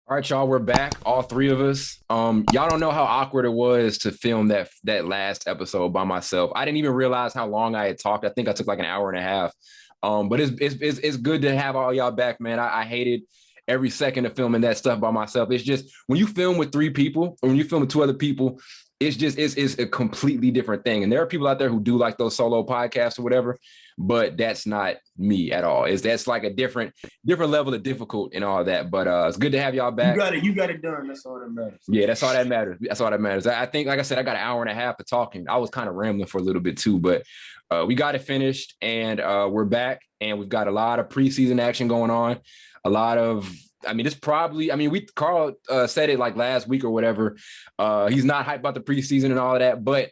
All right, y'all, we're back, all three of us. Y'all don't know how awkward it was to film that last episode by myself. I didn't even realize how long I had talked. I think I took like an hour and a half. But it's good to have all y'all back, man. I hated every second of filming that stuff by myself. It's just when you film with three people or when you film with two other people, it's a completely different thing. And there are people out there who do like those solo podcasts or whatever, but that's not me at all. That's like a different level of difficult and all that. But it's good to have y'all back. You got it done. That's all that matters. Yeah, that's all that matters. That's all that matters. I think, like I said, I got an hour and a half of talking. I was kind of rambling for a little bit too, but we got it finished and we're back and we've got a lot of preseason action going on. A lot of, Carl said it like last week or whatever. He's not hyped about the preseason and all of that, but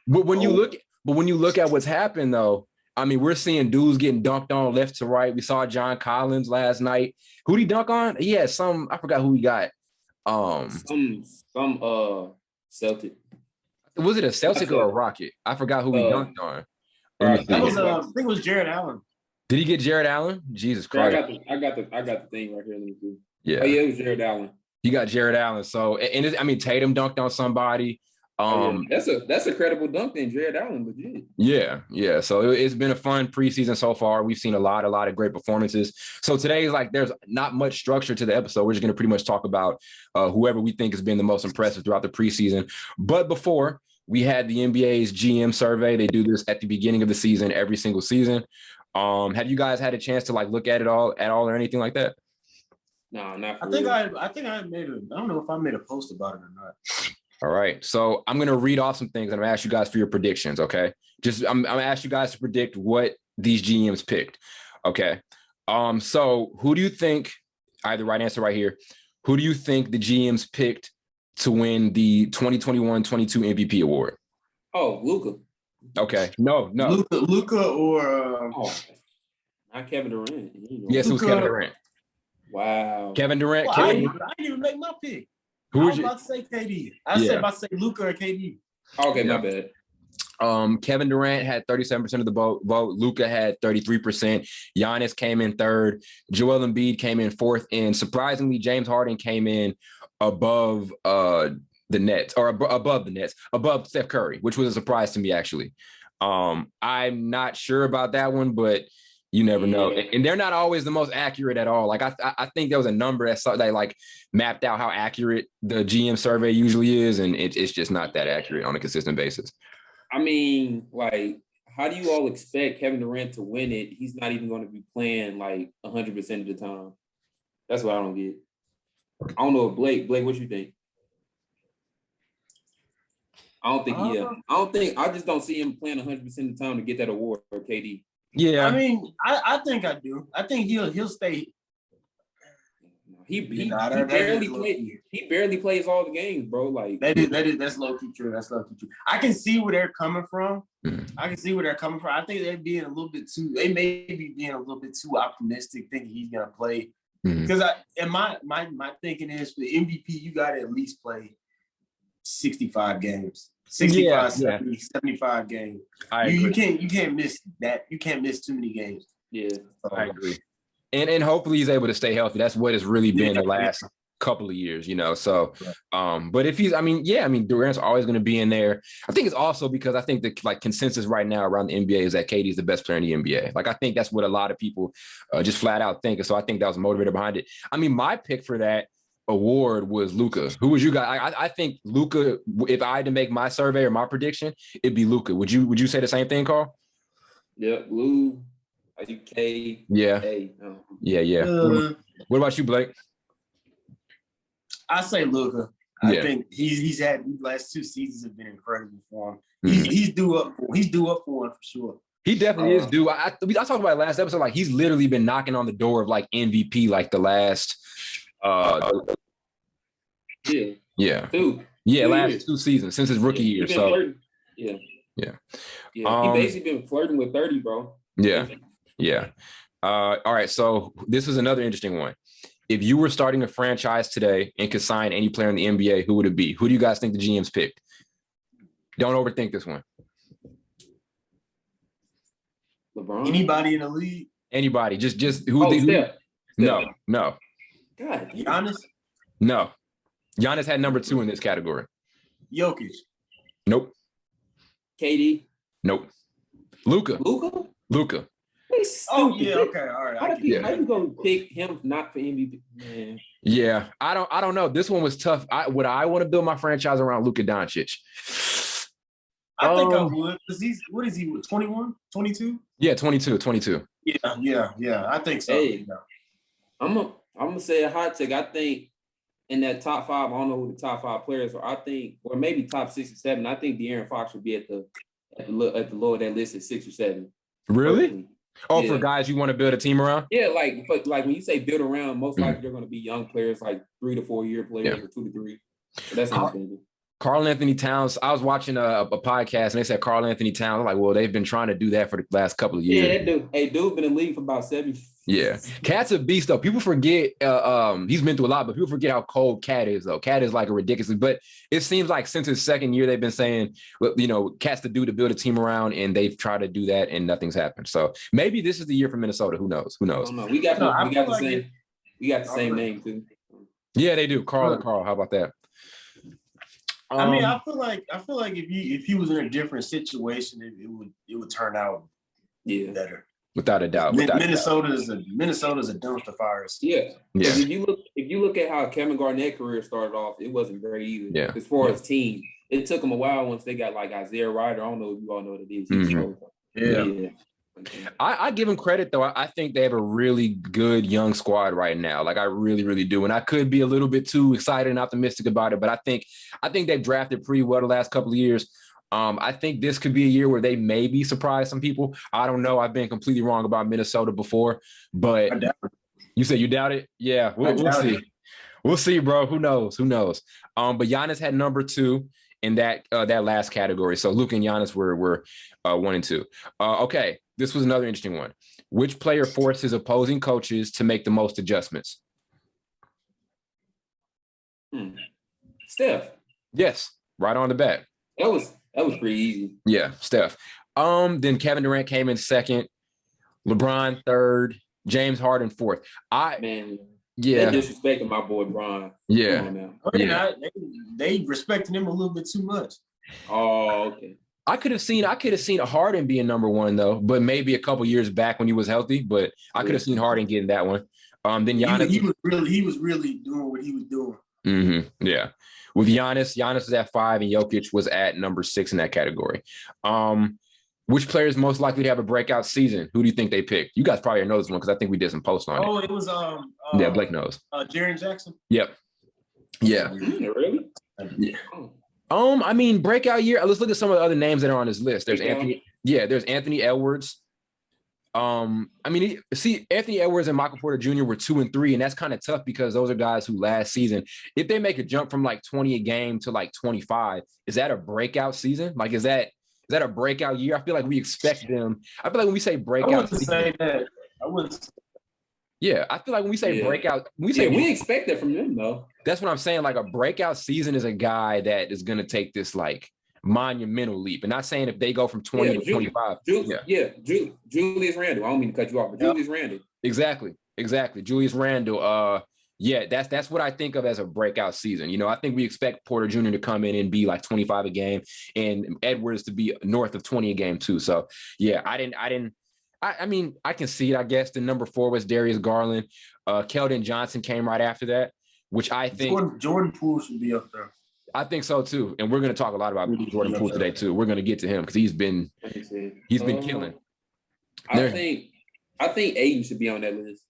when you look at what's happened though, I mean, we're seeing dudes getting dunked on left to right. We saw John Collins last night. Who'd he dunk on? He had I forgot who he got. Some Celtic. Was it a Celtic or a Rocket? I forgot who he dunked on. I think it was Jared Allen. Did he get Jared Allen? Jesus Christ! I got the thing right here. Let me see. Yeah. Oh yeah, it was Jared Allen. He got Jared Allen. So, Tatum dunked on somebody. That's a credible dunk then. Jared Allen, legit. Yeah. So it's been a fun preseason so far. We've seen a lot of great performances. So today is like there's not much structure to the episode. We're just going to pretty much talk about whoever we think has been the most impressive throughout the preseason. But before we had the NBA's GM survey. They do this at the beginning of the season every single season. Have you guys had a chance to like look at it all or anything like that? No, not. I think I made I don't know if I made a post about it or not. All right. So I'm going to read off some things and I'm going to ask you guys for your predictions. Okay. I'm going to ask you guys to predict what these GMs picked. Okay. So who do you think, I have the right answer right here. Who do you think the GMs picked to win the 2021-22 MVP award? Oh, Luka. Okay. No. Luka or not Kevin Durant. Yes, it was Kevin Durant. Wow. Kevin Durant. Well, I didn't even make my pick. I was about to say KD. I said about to say Luka or KD. Okay, my bad. Kevin Durant had 37% of the vote. Luka had 33%. Giannis came in third. Joel Embiid came in fourth. And surprisingly, James Harden came in above the Nets or above the Nets, above Steph Curry, which was a surprise to me, actually. I'm not sure about that one, but you never know. And they're not always the most accurate at all. Like I think there was a number that like mapped out how accurate the GM survey usually is. And it's just not that accurate on a consistent basis. I mean, like, how do you all expect Kevin Durant to win it? He's not even going to be playing like 100% of the time. That's what I don't get. I don't know if Blake, what you think? I just don't see him playing 100% of the time to get that award for KD. Yeah, I mean, I think I do. I think he'll stay. He barely plays all the games, bro. Like that's low key true. That's low key true. I can see where they're coming from. Mm-hmm. I think they may be being a little bit too optimistic, thinking he's gonna play. Because my thinking is for the MVP, you got to at least play 65 games. 75 games. You can't miss that. You can't miss too many games. Yeah, I agree. And hopefully he's able to stay healthy. That's what it's really been the last couple of years, you know. So, but if Durant's always going to be in there. I think it's also because I think the like consensus right now around the NBA is that KD is the best player in the NBA. Like I think that's what a lot of people just flat out think. And so I think that was a motivator behind it. I mean, my pick for that award was Luka. Who was you guys? I think Luka. If I had to make my survey or my prediction, it'd be Luka. Would you say the same thing, Carl? Yeah, Blue. Are you K? Yeah. K? Yeah. What about you, Blake? I say Luka. I think he's had these last two seasons have been incredible for him. He's due up for one for sure. He definitely is due. I talked about it last episode. Like he's literally been knocking on the door of like MVP like the last. Last 2 seasons since his rookie year. So he basically been flirting with 30, bro. Yeah. All right. So this is another interesting one. If you were starting a franchise today and could sign any player in the NBA, who would it be? Who do you guys think the GMs picked? Don't overthink this one. LeBron. Anybody in the league? Anybody. Just who? Steph. No. God. Giannis? No. Giannis had number 2 in this category. Jokic. Nope. KD. Nope. Luka. Luka. Oh yeah, okay, all right. How you gonna pick him not for MVP? Man. Yeah, I don't know. This one was tough. Would I want to build my franchise around Luka Doncic? I think I would, because what is he, 21, 22? Yeah, 22. Yeah. I think so. Hey, I'm gonna say a hot take. I think in that top 5, I don't know who the top 5 players are. I think, or maybe top 6 or 7. I think De'Aaron Fox would be at the lower of that list at 6 or 7. Really? Personally. Oh, yeah. For guys you want to build a team around? Yeah, like when you say build around, most likely they're going to be young players, like 3 to 4 year players, or 2 to 3. So that's what I'm thinking. Karl Anthony Towns. I was watching a podcast and they said Karl Anthony Towns. I'm like, well, they've been trying to do that for the last couple of years. Yeah, that dude. Hey, dude been in the league for about 7 years. Yeah, Cat's a beast though. People forget he's been through a lot, but people forget how cold Cat is though. Cat is like a ridiculously, but it seems like since his second year, they've been saying, Cat's the dude to build a team around, and they've tried to do that and nothing's happened. So maybe this is the year for Minnesota. Who knows? I don't know. We got the same name too. Yeah, they do. Carl and Carl. How about that? I mean, I feel like if he was in a different situation, it would turn out better. Without a doubt. Minnesota's a dumpster fire. Yeah. If you look at how Kevin Garnett's career started off, it wasn't very easy. Yeah. As far as team, it took them a while once they got like Isaiah Ryder. I don't know if you all know what it is. Mm-hmm. Yeah. I give them credit though. I think they have a really good young squad right now. Like I really, really do. And I could be a little bit too excited and optimistic about it, but I think they've drafted pretty well the last couple of years. I think this could be a year where they maybe surprise some people. I don't know. I've been completely wrong about Minnesota before, but you said you doubt it? Yeah, we'll see. We'll see, bro. Who knows? But Giannis had number 2 in that last category. So Luka and Giannis were 1 and 2. Okay, this was another interesting one. Which player forced his opposing coaches to make the most adjustments? Steph. Yes, right on the bat. That was pretty easy. Yeah, Steph. Then Kevin Durant came in 2nd, LeBron 3rd, James Harden 4th. They disrespected my boy Bron. Yeah. They respected him a little bit too much. Oh, okay. I could have seen a Harden being number 1 though, but maybe a couple years back when he was healthy. But I could have seen Harden getting that one. Then Giannis. He was really doing what he was doing. Mm-hmm. Yeah. With Giannis was at 5 and Jokic was at number 6 in that category. Which player is most likely to have a breakout season? Who do you think they picked? You guys probably know this one because I think we did some posts on it. Oh, it was yeah, Blake knows. Jaren Jackson. Yep. Yeah. Really? Yeah. I mean, breakout year. Let's look at some of the other names that are on this list. There's Anthony. Yeah, there's Anthony Edwards. Anthony Edwards and Michael Porter Jr. were 2 and 3, and that's kind of tough because those are guys who last season, if they make a jump from like 20 a game to like 25, is that a breakout season? Like, is that a breakout year? I feel like we expect them. I feel like when we say breakout, I wouldn't say that. I wouldn't. Yeah, I feel like when we say breakout, we expect that from them though. That's what I'm saying. Like a breakout season is a guy that is going to take this like monumental leap. And not saying if they go from 20 to 25. Julius Randle. I don't mean to cut you off, but Julius Randle. Exactly. Julius Randle. That's what I think of as a breakout season. I think we expect Porter Jr. to come in and be like 25 a game and Edwards to be north of 20 a game too. So yeah, I mean, I can see it, I guess. The number 4 was Darius Garland. Keldon Johnson came right after that, which I think Jordan Poole should be up there. I think so too. And we're going to talk a lot about Jordan Poole today too. We're going to get to him because he's been killing. I think Ayton should be on that list.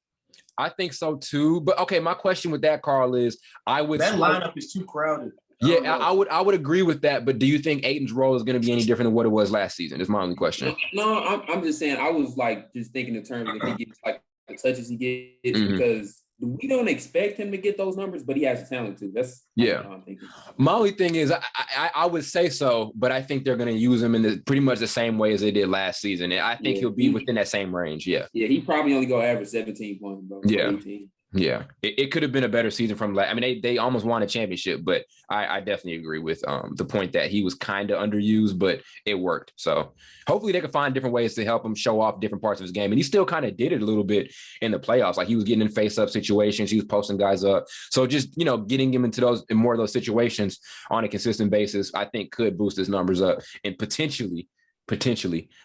I think so too. But okay, my question with that, Carl, is lineup is too crowded. Yeah, I would agree with that. But do you think Ayton's role is going to be any different than what it was last season? Is my only question. No, I'm just saying. I was like just thinking in terms of if he gets like the touches he gets because we don't expect him to get those numbers, but he has the talent too. That's how I'm thinking. My only thing is I would say so, but I think they're going to use him in pretty much the same way as they did last season. And I think he'll be within that same range. Yeah. Yeah, he probably only go average 17 points, bro. Yeah. 18. Yeah, it could have been a better season from I mean, they almost won a championship, but I definitely agree with the point that he was kind of underused, but it worked. So hopefully they can find different ways to help him show off different parts of his game. And he still kind of did it a little bit in the playoffs. Like he was getting in face-up situations. He was posting guys up. So just, getting him into more of those situations on a consistent basis, I think could boost his numbers up and potentially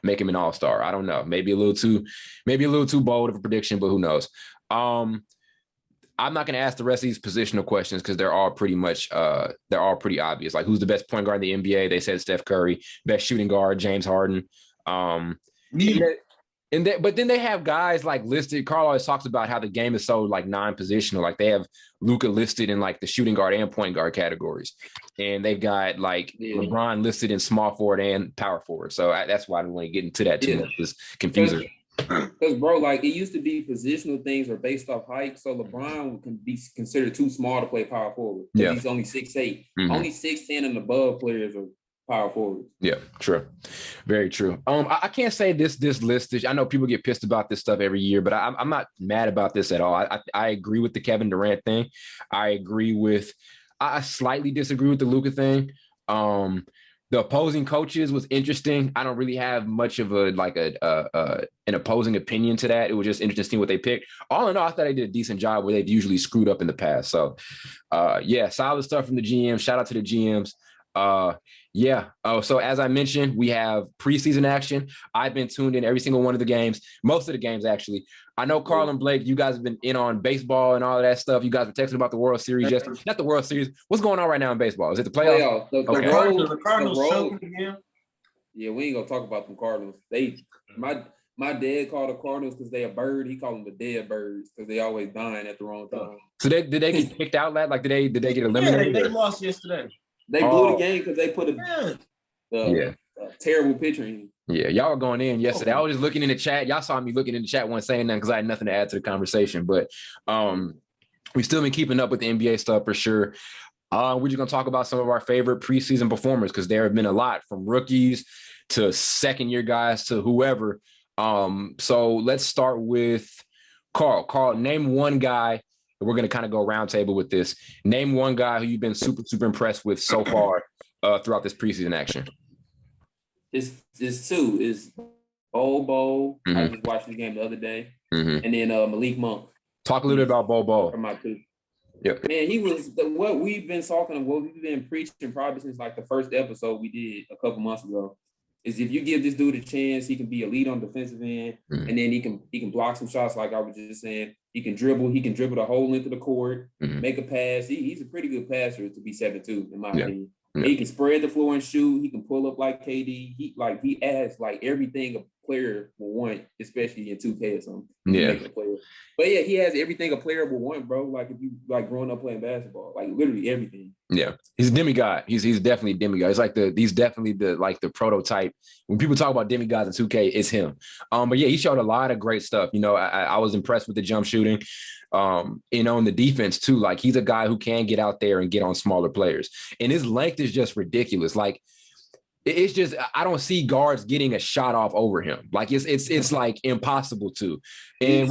make him an all-star. I don't know. Maybe a little too bold of a prediction, but who knows? I'm not going to ask the rest of these positional questions because they're all pretty obvious. Like, who's the best point guard in the NBA? They said Steph Curry. Best shooting guard, James Harden. But then they have guys like listed. Carl always talks about how the game is so like non-positional. Like they have Luka listed in like the shooting guard and point guard categories, and they've got like LeBron listed in small forward and power forward. So that's why I don't want to get into that too much. It's confusing. Because, bro, like, it used to be positional things are based off height. So LeBron can be considered too small to play power forward. Yeah. He's only 6'8". Mm-hmm. Only 6'10" and above players are power forwards. Yeah, true. Very true. I can't say this list is, I know people get pissed about this stuff every year, but I'm not mad about this at all. I agree with the Kevin Durant thing. I slightly disagree with the Luka thing. The opposing coaches was interesting. I don't really have much of an opposing opinion to that. It was just interesting to see what they picked. All in all, I thought they did a decent job where they'd usually screwed up in the past. So, solid stuff from the GM. Shout out to the GMs. So as I mentioned, we have preseason action. I've been tuned in every single one of the games, most of the games actually. I know Carl and Blake, you guys have been in on baseball and all of that stuff. You guys were texting about the World Series yesterday. Not the World Series. What's going on right now in baseball? Is it the playoffs? The Cardinals choking again. Yeah, we ain't gonna talk about them Cardinals. My dad called the Cardinals because they a bird. He called them the dead birds because they always dying at the wrong time. So did they get kicked out, lad? Like did they get eliminated? Yeah, they lost yesterday. They blew the game because they put a terrible pitcher in. Yeah, y'all were going in yesterday. I was just looking in the chat. Y'all saw me looking in the chat, wasn't saying nothing because I had nothing to add to the conversation. But we've still been keeping up with the NBA stuff for sure. We're just going to talk about some of our favorite preseason performers because there have been a lot from rookies to second-year guys to whoever. So let's start with Carl. Carl, name one guy. We're going to kind of go round table with this. Name one guy who you've been super, super impressed with so far throughout this preseason action. It's two. It's Bo. Mm-hmm. I just watched the game the other day. Mm-hmm. And then Malik Monk. Talk a little bit about Bo. From my two. Yep. Man, he was what we've been preaching probably since like the first episode we did a couple months ago. Is if you give this dude a chance, he can be a lead on defensive end, and then he can block some shots like I was just saying. He can dribble the whole length of the court, make a pass. He's a pretty good passer to be 7'2", in my opinion. Yeah. He can spread the floor and shoot. He can pull up like KD. He adds like everything a player will want, especially in 2K or something. Yeah. But yeah, he has everything a player will want, bro. Like if you like growing up playing basketball, like literally everything. Yeah, he's a demigod. He's definitely a demigod. It's like he's definitely the prototype. When people talk about demigods in 2K, it's him. But yeah, he showed a lot of great stuff. I was impressed with the jump shooting. In the defense too. Like he's a guy who can get out there and get on smaller players, and his length is just ridiculous. Like it's just I don't see guards getting a shot off over him. Like it's like impossible to. And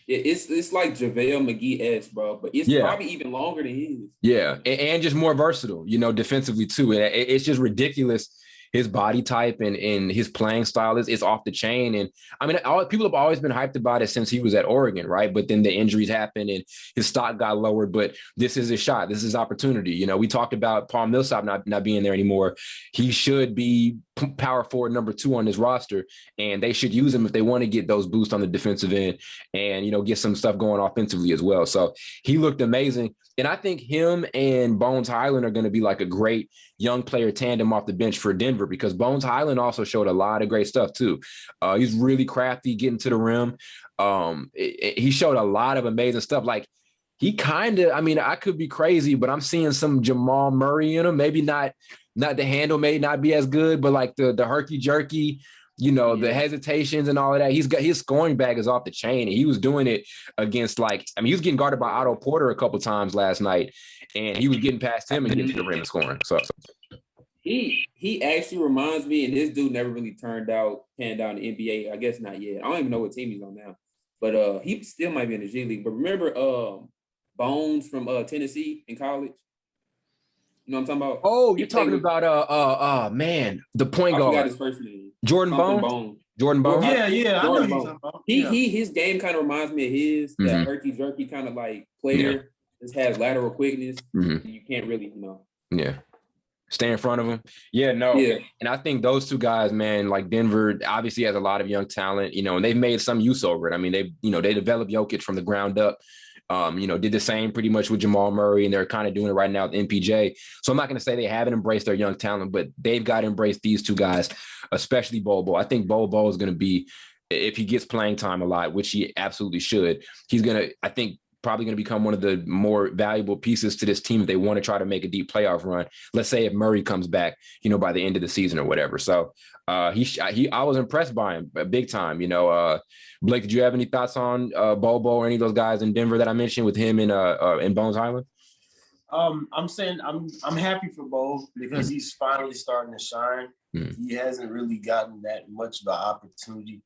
it's like JaVale McGee-esque, bro, but it's probably even longer than his. Yeah, and just more versatile, defensively too. And it's just ridiculous. His body type and his playing style is off the chain. And I mean, people have always been hyped about it since he was at Oregon, right? But then the injuries happened and his stock got lowered. But this is his shot. This is his opportunity. We talked about Paul Millsap not being there anymore. He should be power forward number 2 on this roster, and they should use him if they want to get those boosts on the defensive end and, get some stuff going offensively as well. So he looked amazing. And I think him and Bones Highland are going to be like a great young player tandem off the bench for Denver because Bones Highland also showed a lot of great stuff too. He's really crafty getting to the rim. He showed a lot of amazing stuff. Like he I could be crazy, but I'm seeing some Jamal Murray in him. Maybe not the handle may not be as good, but like the herky jerky, the hesitations and all of that. His scoring bag is off the chain, and he was doing it against he was getting guarded by Otto Porter a couple times last night, and he was getting past him and getting to the rim and scoring. So he actually reminds me, and this dude never really panned out in the NBA. I guess not yet. I don't even know what team he's on now. but he still might be in the G League. But remember Bones from Tennessee in college? You know what I'm talking about? Oh, you're talking about man, the point I guard. forgot his first name. Jordan Bones. Jordan Bones. Yeah, I know Jordan you're Bones. talking about. His game kind of reminds me of his that herky jerky kind of like player. Just has lateral quickness. You can't really, stay in front of him. Yeah, no. Yeah. And I think those two guys, man, like Denver obviously has a lot of young talent, and they've made some use over it. I mean, they developed Jokic from the ground up. Did the same pretty much with Jamal Murray, and they're kind of doing it right now with MPJ. So I'm not going to say they haven't embraced their young talent, but they've got to embrace these two guys, especially Bobo. I think Bobo is going to be, if he gets playing time a lot, which he absolutely should, he's going to, I think, probably going to become one of the more valuable pieces to this team if they want to try to make a deep playoff run. Let's say if Murray comes back, by the end of the season or whatever. So I was impressed by him big time. Blake, did you have any thoughts on Bobo or any of those guys in Denver that I mentioned with him in Bones Highland? I'm saying I'm happy for Bo because he's finally starting to shine. He hasn't really gotten that much of an opportunity,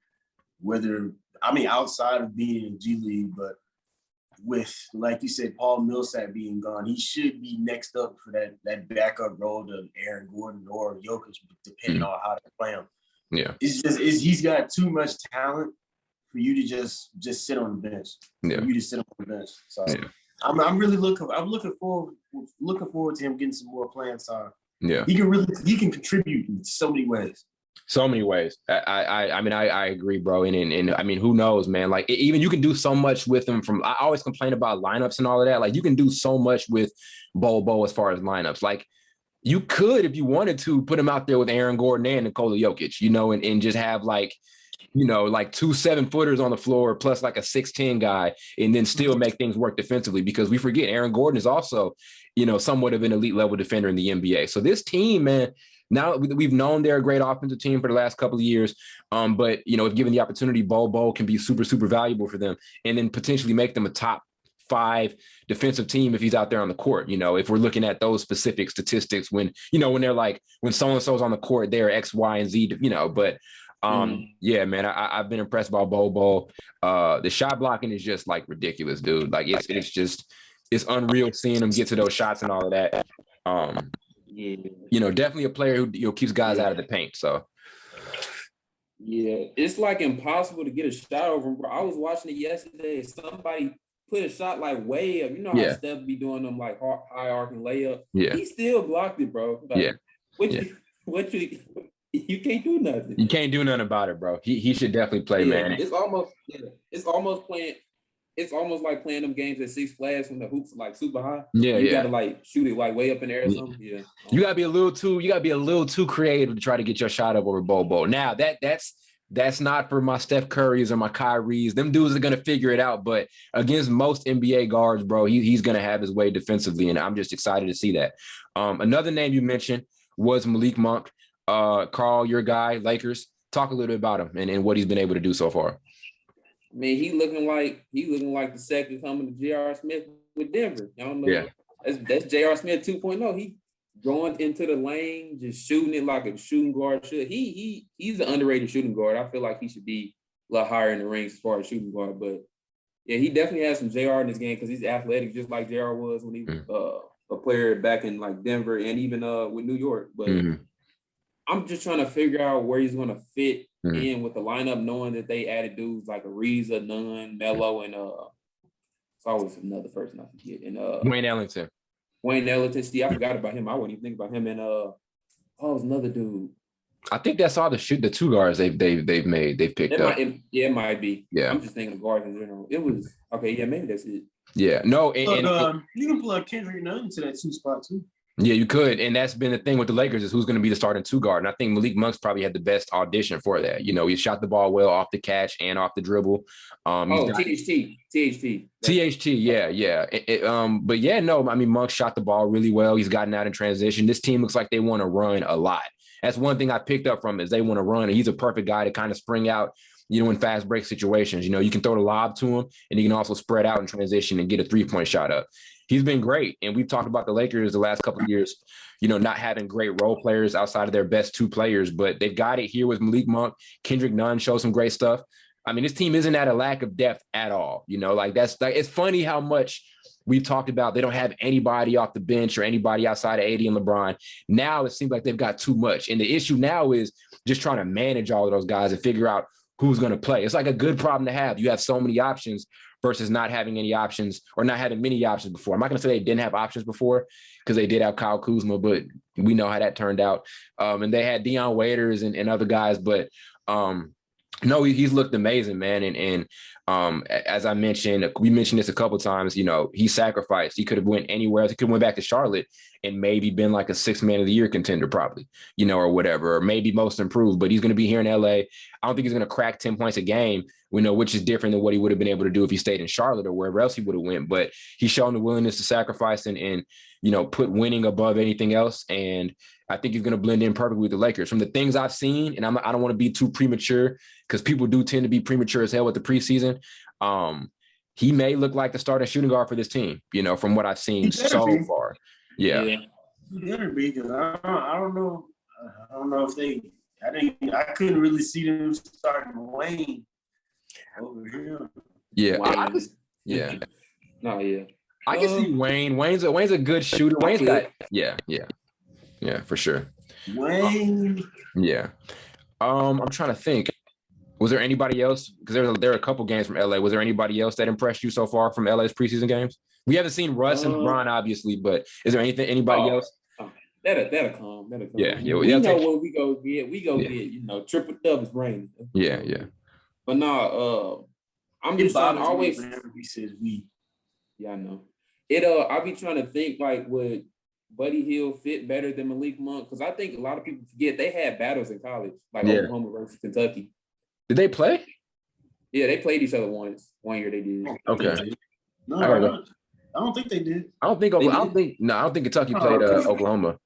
outside of being in G League, but with, like you said, Paul Millsap being gone, he should be next up for that backup role to Aaron Gordon or Jokic, depending on how they play him. Yeah, he's got too much talent for you to just sit on the bench. Yeah, for you to sit on the bench. So I'm really looking forward to him getting some more playing time. Yeah, he can contribute in so many ways. So many ways. I agree, bro. And I mean, who knows, man? Like, even you can do so much with him I always complain about lineups and all of that. Like, you can do so much with Bobo as far as lineups. Like, you could, if you wanted to, put him out there with Aaron Gordon and Nikola Jokic, and just have like 2 7-footers on the floor plus like a 6'10" guy, and then still make things work defensively, because we forget Aaron Gordon is also, somewhat of an elite level defender in the NBA. So this team, man, now we've known they're a great offensive team for the last couple of years, but if given the opportunity, Bobo can be super, super valuable for them, and then potentially make them a top 5 defensive team if he's out there on the court. If we're looking at those specific statistics, when they're like, when so-and-so's on the court, they're X, Y, and Z, but yeah, man, I've been impressed by Bobo. The shot blocking is just like ridiculous, dude. Like it's unreal seeing him get to those shots and all of that. Definitely a player who keeps guys out of the paint. So yeah, it's like impossible to get a shot over him, bro. I was watching it yesterday. Somebody put a shot like way up. You know how Steph be doing them like high arcing layup. Yeah, he still blocked it, bro. Like, you can't do nothing. You can't do nothing about it, bro. He should definitely play, man. It's almost like playing them games at Six Flags when the hoops are like super high. Yeah, you gotta like shoot it like way up in the air or something. Yeah. You gotta be a little too creative to try to get your shot up over Bobo. Now that's not for my Steph Currys or my Kyries. Them dudes are gonna figure it out. But against most NBA guards, bro, he's gonna have his way defensively, and I'm just excited to see that. Another name you mentioned was Malik Monk. Carl, your guy, Lakers. Talk a little bit about him and what he's been able to do so far. I mean, he looking like the second coming to J.R. Smith with Denver. Y'all know. Yeah. That's J.R. Smith 2.0. He going into the lane, just shooting it like a shooting guard should. He's an underrated shooting guard. I feel like he should be a lot higher in the ranks as far as shooting guard. But yeah, he definitely has some J.R. in his game because he's athletic, just like J.R. was when he was a player back in like Denver and even with New York. But I'm just trying to figure out where he's going to fit in with the lineup, knowing that they added dudes like Ariza, Nunn, Melo, and it's always another person I forget. And Wayne Ellington. See, I forgot about him. I wouldn't even think about him. And it was another dude. I think that's all the 2 guards they've picked up. It might be. Yeah. I'm just thinking of guards in general. It was okay. Yeah, maybe that's it. Yeah. No. You can plug Kendrick Nunn to that 2 spot too. Yeah, you could. And that's been the thing with the Lakers is who's going to be the starting 2 guard. And I think Malik Monk's probably had the best audition for that. He shot the ball well off the catch and off the dribble. THT. Yeah. But yeah, no, I mean, Monk shot the ball really well. He's gotten out in transition. This team looks like they want to run a lot. That's one thing I picked up from is they want to run. And he's a perfect guy to kind of spring out, in fast break situations. You can throw the lob to him and he can also spread out in transition and get a 3-point shot up. He's been great. And we've talked about the Lakers the last couple of years, not having great role players outside of their best 2 players, but they've got it here with Malik Monk. Kendrick Nunn shows some great stuff. I mean, this team isn't at a lack of depth at all. You know, like that's like it's funny how much we've talked about they don't have anybody off the bench or anybody outside of AD and LeBron. Now it seems like they've got too much. And the issue now is just trying to manage all of those guys and figure out who's going to play. It's like a good problem to have. You have so many options versus not having any options or not having many options before. I'm not going to say they didn't have options before because they did have Kyle Kuzma, but we know how that turned out. And they had Deion Waiters and other guys, but no, he's looked amazing, man. And as I mentioned, we mentioned this a couple of times, you know, he sacrificed. He could have went anywhere else. He could have went back to Charlotte and maybe been like a 6th man of the year contender probably, you know, or whatever, or maybe most improved, but he's going to be here in LA. I don't think he's going to crack 10 points a game, you know, which is different than what he would have been able to do if he stayed in Charlotte or wherever else he would have went. But he's shown the willingness to sacrifice and you know, put winning above anything else. And I think he's going to blend in perfectly with the Lakers. From the things I've seen, and I don't want to be too premature because people do tend to be premature as hell with the preseason. He may look like the starting shooting guard for this team, you know, from what I've seen so far. Yeah. He better be, because I don't know. I don't know if they. I couldn't really see them starting Wayne over here. Yeah. Wow. Yeah. No, yeah. I can see Wayne. Wayne's a good shooter. Wayne's got yeah, for sure. Wayne. Yeah. I'm trying to think. Was there anybody else? Because there are a couple games from LA. Was there anybody else that impressed you so far from LA's preseason games? We haven't seen Russ and LeBron, obviously, but is there anybody else? That'll come. Yeah. We know what we go get. We go get, you know, triple doubles raining. Yeah. But no, I'm just trying to always. He says we. Yeah, I know. I'll be trying to think like would Buddy Hill fit better than Malik Monk? Because I think a lot of people forget they had battles in college, like Oklahoma versus Kentucky. Did they play? Yeah, they played each other once. 1 year they did. Okay. No, I don't think they did. I don't think Kentucky played Oklahoma.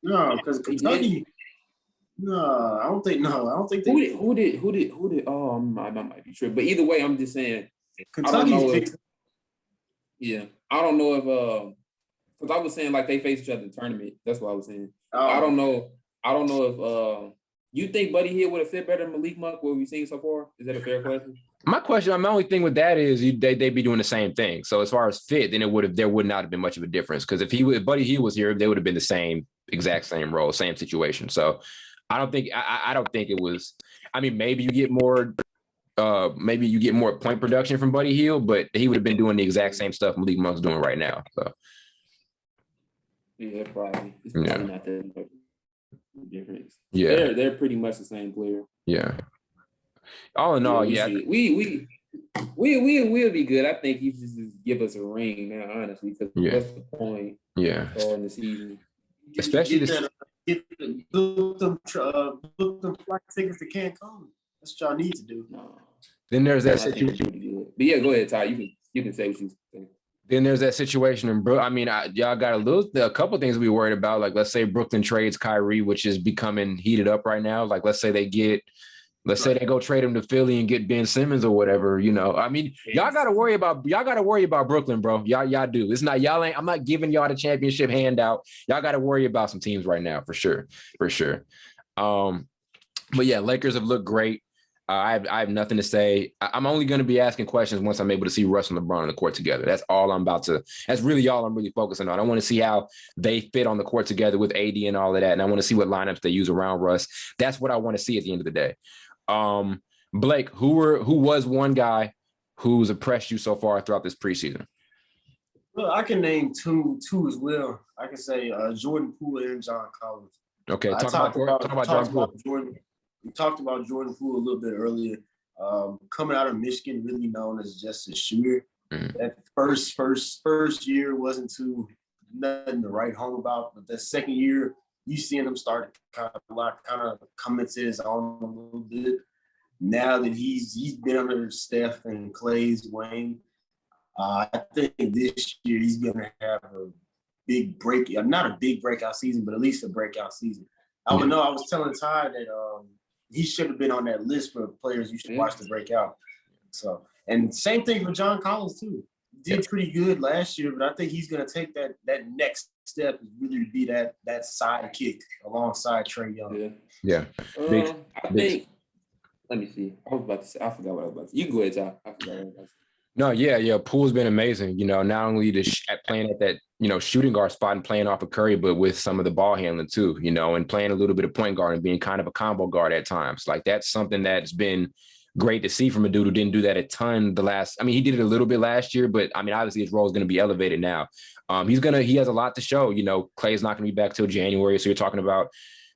No, because Kentucky. No, I don't think. No, I don't think they. Who did? Oh, I might be true. But either way, I'm just saying. Kentucky. Yeah, I don't know if because I was saying like they face each other in the tournament. That's what I was saying. I don't know if you think Buddy Hill would have fit better than Malik Monk? What we've seen so far? Is that a fair question? My only thing with that is they'd be doing the same thing. So as far as fit, then there would not have been much of a difference. Because if Buddy Hill was here, they would have been the exact same role, same situation. So I don't think it was. I mean, maybe you get more point production from Buddy Hield, but he would have been doing the exact same stuff Malik Monk's doing right now. So yeah, probably. It's probably not that much difference. Yeah, they're pretty much the same player. Yeah. All in all, we will be good. I think you just give us a ring now, honestly. Because what's the point? Yeah. Starting the season, especially book them flight tickets to Cancun. That's what y'all need to do. No. Then there's that situation. But yeah, go ahead, Ty. You can say what you think. Then there's that situation in Brooklyn. I mean, y'all got a couple things to be worried about. Like, let's say Brooklyn trades Kyrie, which is becoming heated up right now. Like, let's say they go trade him to Philly and get Ben Simmons or whatever. You know, I mean, y'all got to worry about Brooklyn, bro. Y'all do. It's not y'all ain't. I'm not giving y'all the championship handout. Y'all got to worry about some teams right now for sure. But yeah, Lakers have looked great. I have nothing to say. I'm only going to be asking questions once I'm able to see Russ and LeBron on the court together. That's really all I'm really focusing on. I want to see how they fit on the court together with AD and all of that. And I want to see what lineups they use around Russ. That's what I want to see at the end of the day. Blake, who was one guy who's impressed you so far throughout this preseason? Well, I can name two as well. I can say Jordan Poole and John Collins. Okay, talk about John Poole. We talked about Jordan Poole a little bit earlier. Coming out of Michigan, really known as just a shooter. Mm-hmm. That first year wasn't nothing to write home about, but that second year, you seeing him start kind of come into his own a little bit. Now that he's been under Steph and Clay's wing, I think this year he's gonna have a big break. Not a big breakout season, but at least a breakout season. I don't know. I was telling Ty that he should have been on that list for players you should watch to break out. So, and same thing for John Collins too. Did pretty good last year, but I think he's going to take that next step and really be that sidekick alongside Trey Young. Yeah. Let me see. I was about to say. I forgot what I was about to say. You can go ahead, Ty. I forgot what I was about to say. No, yeah. Poole's been amazing. Not only at playing at that, shooting guard spot and playing off of Curry, but with some of the ball handling too, and playing a little bit of point guard and being kind of a combo guard at times. Like that's something that's been great to see from a dude who didn't do that a ton he did it a little bit last year, but obviously his role is going to be elevated now. He has a lot to show. Clay's not going to be back till January. So you're talking about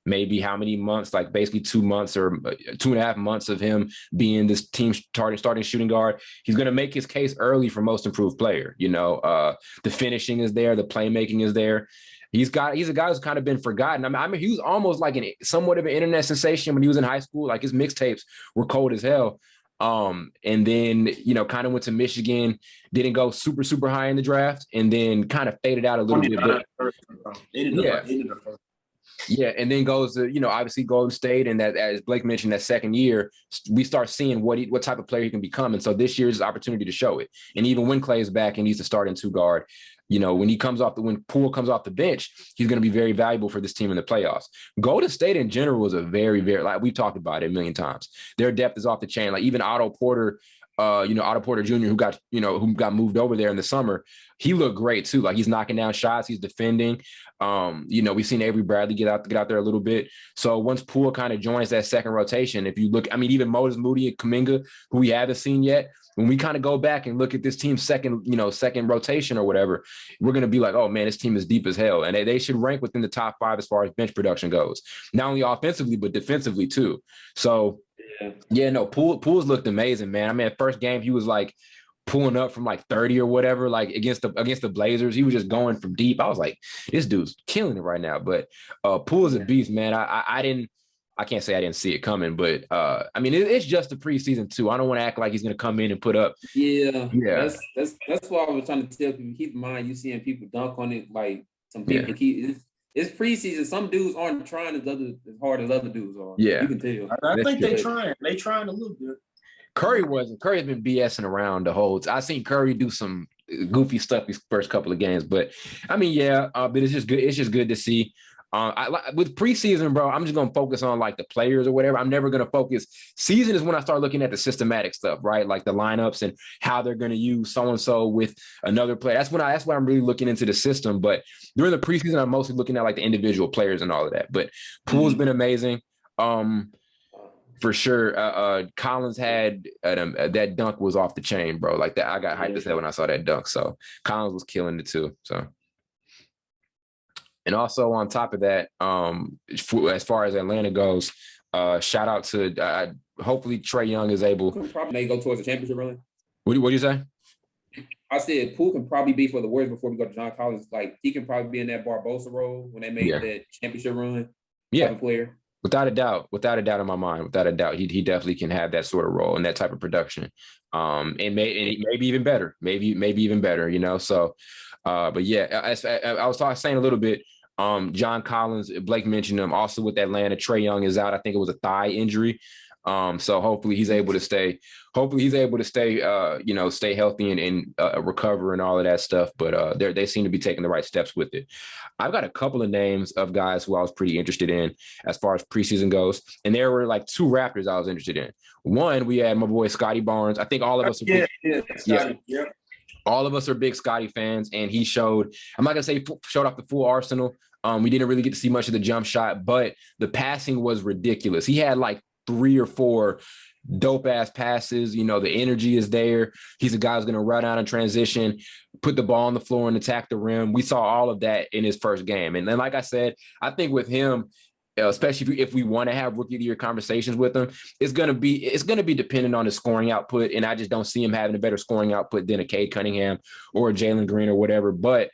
maybe how many months, like basically 2 months or 2.5 months of him being this team starting shooting guard. He's going to make his case early for most improved player. The finishing is there. The playmaking is there. He's a guy who's kind of been forgotten. He was almost like somewhat of an internet sensation when he was in high school. Like his mixtapes were cold as hell. And then, kind of went to Michigan, didn't go super, super high in the draft, and then kind of faded out a little bit. Yeah, and then goes to, obviously Golden State, and that, as Blake mentioned, that second year, we start seeing what type of player he can become. And so this year's opportunity to show it. And even when Clay is back and he's the starting two guard, when Poole comes off the bench, he's going to be very valuable for this team in the playoffs. Golden State in general is a very, very, like we've talked about it a million times. Their depth is off the chain. Like even Otto Porter Jr., who got moved over there in the summer, he looked great too. Like he's knocking down shots, he's defending. We've seen Avery Bradley get out there a little bit. So once Poole kind of joins that second rotation, if you look, even Moses Moody and Kuminga, who we haven't seen yet, when we kind of go back and look at this team's second rotation or whatever, we're going to be like, oh man, this team is deep as hell. And they should rank within the top 5 as far as bench production goes, not only offensively, but defensively too. So Poole's looked amazing, man. First game, he was like pulling up from like 30 or whatever, like against the Blazers. He was just going from deep. I was like, this dude's killing it right now. But Poole's a beast, man. I can't say I didn't see it coming, but it's just a preseason too. I don't want to act like he's going to come in and put up. Yeah. That's why I was trying to tell people. Keep in mind, you seeing people dunk on it. Like some people It's preseason. Some dudes aren't trying as hard as other dudes are. Yeah, you can tell. I think they're trying. They're trying a little bit. Curry wasn't. Curry's been BSing around the whole. I seen Curry do some goofy stuff these first couple of games, but but it's just good. It's just good to see. With preseason, bro, I'm just gonna focus on like the players or whatever. I'm never gonna focus. Season is when I start looking at the systematic stuff, right? Like the lineups and how they're gonna use so and so with another player. That's when I'm really looking into the system. But during the preseason, I'm mostly looking at like the individual players and all of that. But Poole's been amazing. For sure. Collins had that dunk was off the chain, bro. Like that, I got hyped as hell when I saw that dunk. So Collins was killing it too. So. And also on top of that, as far as Atlanta goes, shout out to hopefully Trey Young is able. Probably go towards the championship run. What do you say? I said Poole can probably be for the Warriors before we go to John Collins. Like he can probably be in that Barbosa role when they make that championship run. Yeah, player. Without a doubt in my mind, without a doubt, he definitely can have that sort of role and that type of production. And maybe even better, maybe even better. So. But yeah, as I was saying a little bit, John Collins, Blake mentioned him also with Atlanta. Trey Young is out. I think it was a thigh injury. So hopefully he's able to stay. Stay healthy and recover and all of that stuff. But they seem to be taking the right steps with it. I've got a couple of names of guys who I was pretty interested in as far as preseason goes, and there were like 2 Raptors I was interested in. One, we had my boy Scotty Barnes. I think all of us are all of us are big Scotty fans, and he showed. I'm not gonna say showed off the full arsenal. We didn't really get to see much of the jump shot, but the passing was ridiculous. He had like 3 or 4 dope ass passes. The energy is there. He's a guy who's going to run out in transition, put the ball on the floor and attack the rim. We saw all of that in his first game. And then, like I said, I think with him, especially if we want to have rookie of the year conversations with him, it's going to be dependent on his scoring output. And I just don't see him having a better scoring output than a Cade Cunningham or a Jalen Green or whatever. But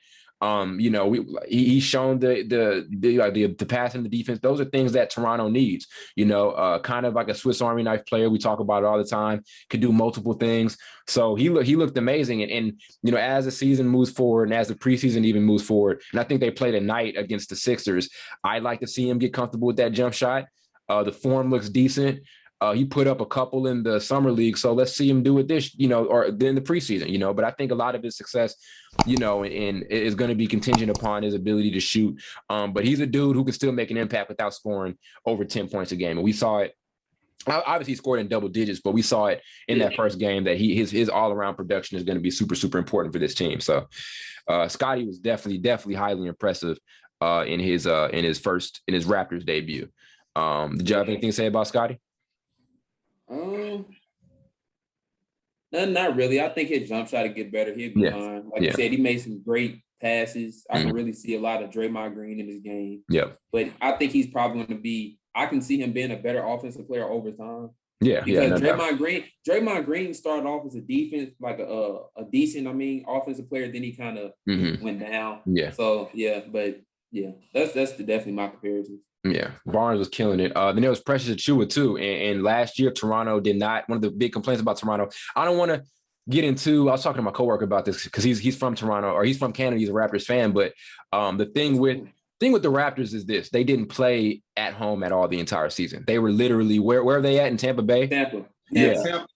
he's shown the pass and the defense. Those are things that Toronto needs, kind of like a Swiss Army knife player. We talk about it all the time, could do multiple things. So he looked amazing. And as the season moves forward and as the preseason even moves forward, and I think they played tonight against the Sixers, I'd like to see him get comfortable with that jump shot. The form looks decent. He put up a couple in the summer league. So let's see him do it this, or then the preseason, but I think a lot of his success, and is going to be contingent upon his ability to shoot. But he's a dude who can still make an impact without scoring over 10 points a game. And we saw it Obviously, he scored in double digits, but we saw it in that first game that his all around production is going to be super, super important for this team. So, Scotty was definitely highly impressive in his Raptors debut. Did you have anything to say about Scotty? Not really. I think his jump shot to get better. He'll be fine. Like you said, he made some great passes. I can really see a lot of Draymond Green in his game. Yeah. But I think he's probably going to be. I can see him being a better offensive player over time. Yeah. Because Draymond Green started off as a defense, like a decent, offensive player. Then he kind of went down. Yeah. So that's definitely my comparison. Yeah, Barnes was killing it. Then there was Precious Achiuwa too. And last year, Toronto did not. One of the big complaints about Toronto, I don't want to get into. I was talking to my coworker about this because he's from Toronto, or he's from Canada. He's a Raptors fan. But the thing with the Raptors is this: they didn't play at home at all the entire season. They were literally where are they at in Tampa Bay? Tampa. Tampa.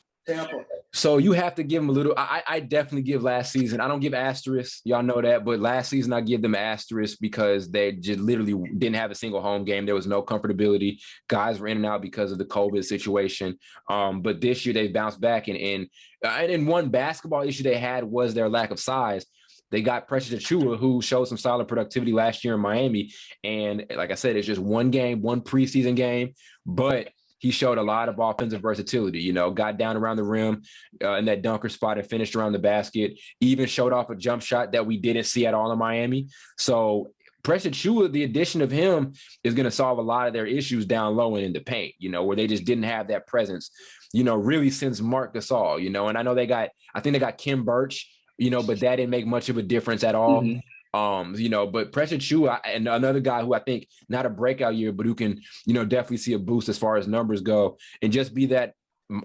So you have to give them a little. I definitely give last season. I don't give asterisks. Y'all know that. But last season I give them asterisks because they just literally didn't have a single home game. There was no comfortability. Guys were in and out because of the COVID situation. But this year they bounced back. And one basketball issue they had was their lack of size. They got Precious Achiuwa, who showed some solid productivity last year in Miami. And like I said, it's just one game, one preseason game. But he showed a lot of offensive versatility, got down around the rim in that dunker spot and finished around the basket, even showed off a jump shot that we didn't see at all in Miami. So Precious Achiuwa, the addition of him is going to solve a lot of their issues down low and in the paint, where they just didn't have that presence, really since Marc Gasol, and I know I think they got Kim Birch, but that didn't make much of a difference at all. But Precious Achiuwa and another guy who I think not a breakout year, but who can, definitely see a boost as far as numbers go and just be that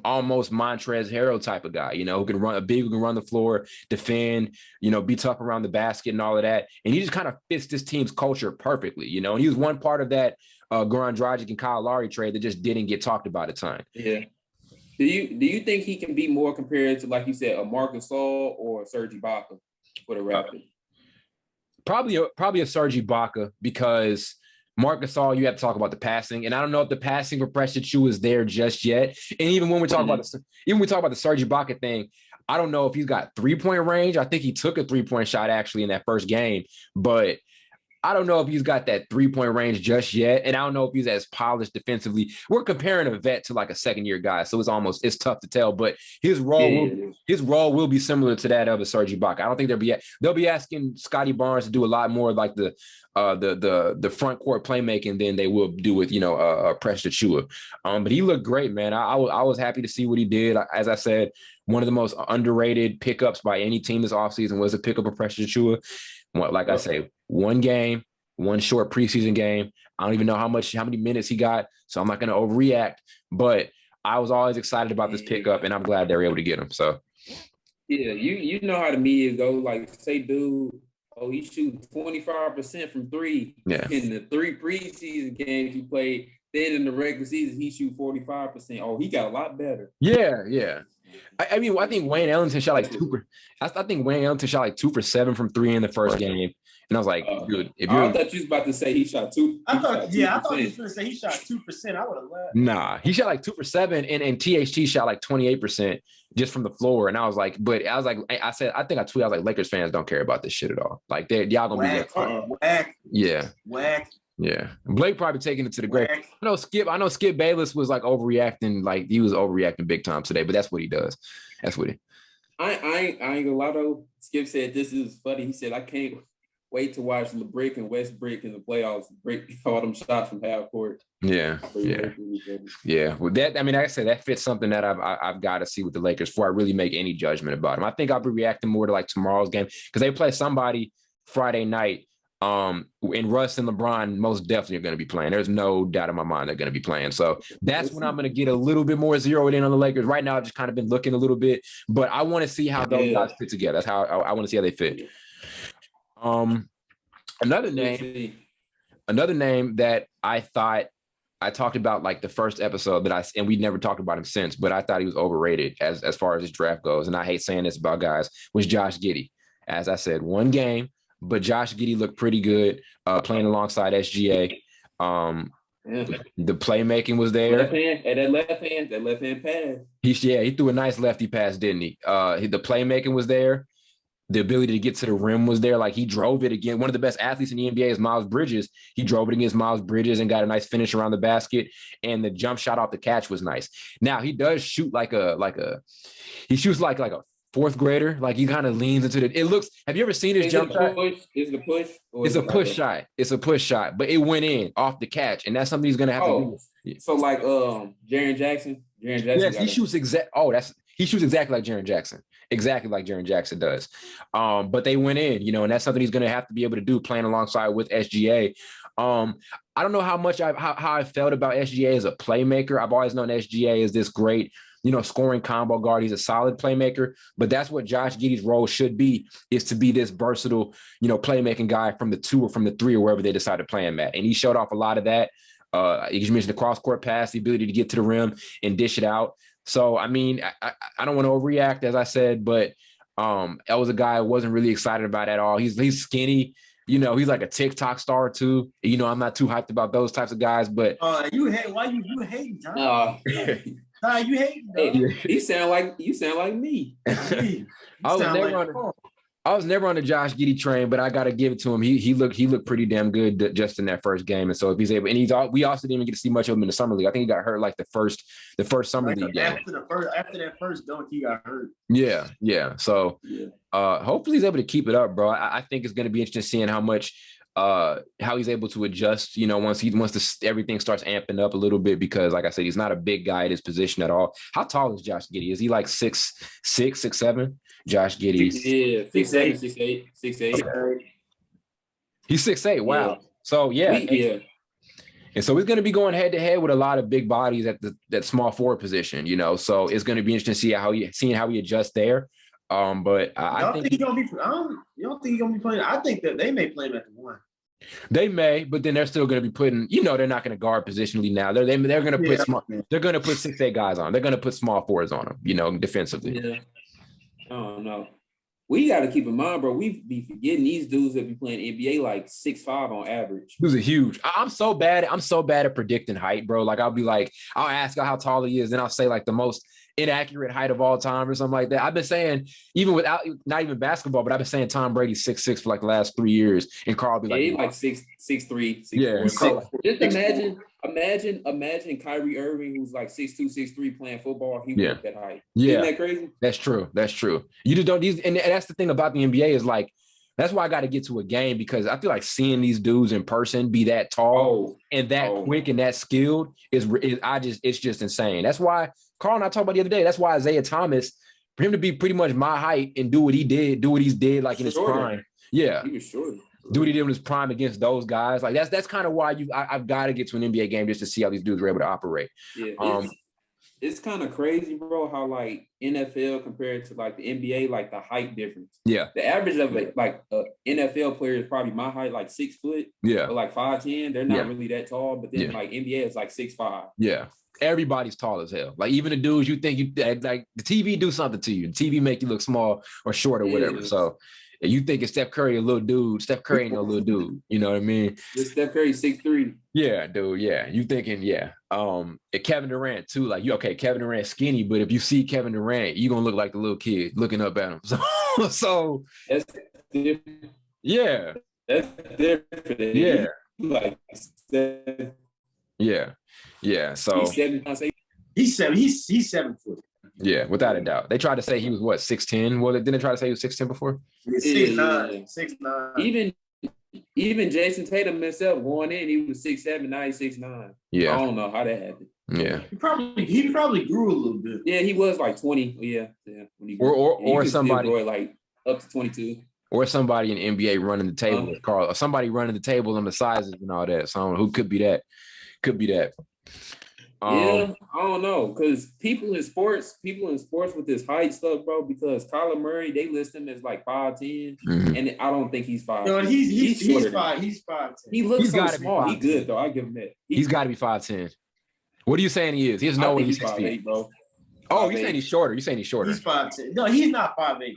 almost Montrezl Harrell type of guy, who can run the floor, defend, be tough around the basket and all of that. And he just kind of fits this team's culture perfectly, and he was one part of that Goran Dragic and Kyle Lowry trade that just didn't get talked about a ton. Yeah. Do you think he can be more compared to, like you said, a Marc Gasol or a Serge Ibaka for the Raptors? Probably a Serge Ibaka because Marc Gasol, you have to talk about the passing, and I don't know if the passing for Precious Achiuwa is there just yet. And even when we talk about the Serge Ibaka thing, I don't know if he's got 3-point range. I think he took a 3-point shot actually in that first game, but I don't know if he's got that 3-point range just yet. And I don't know if he's as polished defensively. We're comparing a vet to like a second-year guy, so it's tough to tell. But his role will be similar to that of a Serge Ibaka. I don't think they'll be asking Scotty Barnes to do a lot more like the front court playmaking than they will do with Precious Achiuwa. But he looked great, man. I was happy to see what he did. As I said, one of the most underrated pickups by any team this offseason was a pickup of Precious Achiuwa. Like I say, one game, one short preseason game. I don't even know how many minutes he got, so I'm not going to overreact. But I was always excited about this pickup, and I'm glad they were able to get him. So, yeah, you know how the media go. Like, say, dude, he shoots 25% from three in the 3 preseason games he played. Then in the regular season, he shoot 45%. Oh, he got a lot better. Yeah. I think Wayne Ellington shot like 2. I think Wayne Ellington shot like 2 for 7 from 3 in the first game, and I was like, dude, if you're. I thought you was about to say he shot 2. I thought you was going to say he shot 2%. I would have laughed. Nah, he shot like 2 for 7, and THT shot like 28% just from the floor, and I was like, I said, I think I tweeted, I was like, Lakers fans don't care about this shit at all. Like y'all gonna be whack. Yeah. Whack. Yeah, Blake probably taking it to the grave. I know Skip Bayless was like overreacting, like he was overreacting big time today, but that's what he does. That's what he. I ain't gonna lie though. Skip said this is funny. He said I can't wait to watch LeBrick and Westbrook in the playoffs break all them shots from half court. Yeah. Well, that like I said, that fits something that I've got to see with the Lakers before I really make any judgment about them. I think I'll be reacting more to like tomorrow's game because they play somebody Friday night. And Russ and LeBron most definitely are going to be playing. There's no doubt in my mind they're going to be playing. So that's when I'm going to get a little bit more zeroed in on the Lakers. Right now, I've just kind of been looking a little bit, but I want to see how those guys fit together. That's how I want to see how they fit. Another name that I thought I talked about like the first episode and we never talked about him since, but I thought he was overrated as far as his draft goes. And I hate saying this about guys, was Josh Giddey. As I said, one game. But Josh Giddey looked pretty good playing alongside SGA. Yeah. The playmaking was there. That left hand pass. He threw a nice lefty pass, didn't he? The playmaking was there. The ability to get to the rim was there. Like he drove it again. One of the best athletes in the NBA is Miles Bridges. He drove it against Miles Bridges and got a nice finish around the basket. And the jump shot off the catch was nice. Now he does shoot he shoots like a fourth grader. Like he kind of leans into it looks. Have you ever seen his jump shot? Is it a push? It's a push shot. It's a push shot, but it went in off the catch, and that's something he's gonna have to do. So like Jaren Jackson. Yes, he shoots he shoots exactly like Jaren Jackson. Exactly like Jaren Jackson does. But they went in, and that's something he's gonna have to be able to do playing alongside with SGA. I don't know how I felt about SGA as a playmaker. I've always known SGA as this great, scoring combo guard. He's a solid playmaker, but that's what Josh Giddey's role should be, is to be this versatile, playmaking guy from the 2 or from the 3 or wherever they decide to play him at. And he showed off a lot of that. You mentioned the cross-court pass, the ability to get to the rim and dish it out. So, I mean, I don't want to overreact, as I said, but that was a guy I wasn't really excited about at all. He's skinny. He's like a TikTok star too. I'm not too hyped about those types of guys, but why you hating, Tom? You hating? Hey, you sound like me. I was never on the Josh Giddey train, but I got to give it to him. He looked pretty damn good just in that first game, and so if he's able, and we also didn't even get to see much of him in the summer league. I think he got hurt like the first summer league game. After that first dunk, he got hurt. Yeah. So hopefully he's able to keep it up, bro. I think it's going to be interesting seeing how he's able to adjust, once everything starts amping up a little bit, because like I said, he's not a big guy at his position at all. How tall is Josh Giddey? Is he like 6'6", 6'7"? Josh Giddey. 6'8". He's 6'8". Wow. Yeah. So and so he's going to be going head to head with a lot of big bodies at that small forward position, so it's going to be interesting to see how he adjusts there. But I think he's gonna be. You don't think he's gonna be playing? I think that they may play him at the 1. They may, but then they're still going to be putting. They're not going to guard positionally now. They're going to put small. They're going to put 6'8" guys on. They're going to put small forwards on them. Defensively. Yeah. I don't know. We got to keep in mind, bro. We be forgetting these dudes that be playing NBA like 6'5" on average. Dudes are huge. I'm so bad at predicting height, bro. Like I'll ask how tall he is, then I'll say like the most inaccurate height of all time or something like that. I've been saying, even without not even basketball, but I've been saying Tom Brady's 6'6" for like the last 3 years, and Carl be like, he's like 6'3". Yeah. Just imagine Kyrie Irving, who's like 6'2", 6'3", playing football. He was that height. Yeah, isn't that crazy? That's true. You just don't. And that's the thing about the NBA is like, that's why I got to get to a game, because I feel like seeing these dudes in person be that tall and that quick and that skilled it's just insane. That's why Carl and I talked about the other day. That's why Isaiah Thomas, for him to be pretty much my height and do what he did like in his prime. Yeah, he was short. Do what he did in his prime against those guys. Like that's kind of why I've got to get to an NBA game just to see how these dudes are able to operate. Yeah, it's kind of crazy, bro, how like NFL compared to like the NBA, like the height difference. Yeah. The average of like a NFL player is probably my height, like 6 foot. Yeah. Or like 5'10". They're not really that tall, but then like NBA is like 6'5". Yeah. Everybody's tall as hell. Like even the dudes you think like the TV do something to you. The TV make you look small or short or whatever. So you think it's Steph Curry a little dude. Steph Curry ain't no little dude. You know what I mean? Steph Curry 6'3". Yeah, dude. Yeah. You thinking, Kevin Durant too. Like Kevin Durant skinny, but if you see Kevin Durant, you're gonna look like the little kid looking up at him. So that's different. Yeah. That's different. Yeah. Like Yeah. So he's 7 foot. Yeah, without a doubt. They tried to say he was 6'10". Well, didn't they try to say he was 6'10" before? 6'9". Even Jason Tatum himself going in, he was 6'7", now he's 6'9". Yeah. I don't know how that happened. Yeah. He probably grew a little bit. Yeah, he was like 20. Yeah. When he or somebody like up to 22. Or somebody in the NBA running the table with Carl, or somebody running the table on the sizes and all that. So I don't know who could be that. I don't know, because people in sports with this height stuff, bro. Because Kyler Murray, they list him as like 5'10", and I don't think he's 5'10". No, he's 5'10". He looks so small. He good though. I give him that. He's got to be 5'10". What are you saying he is? He has no way he's 6 feet, bro. Oh, you're saying he's shorter. He's 5'10". No, he's not 5'8".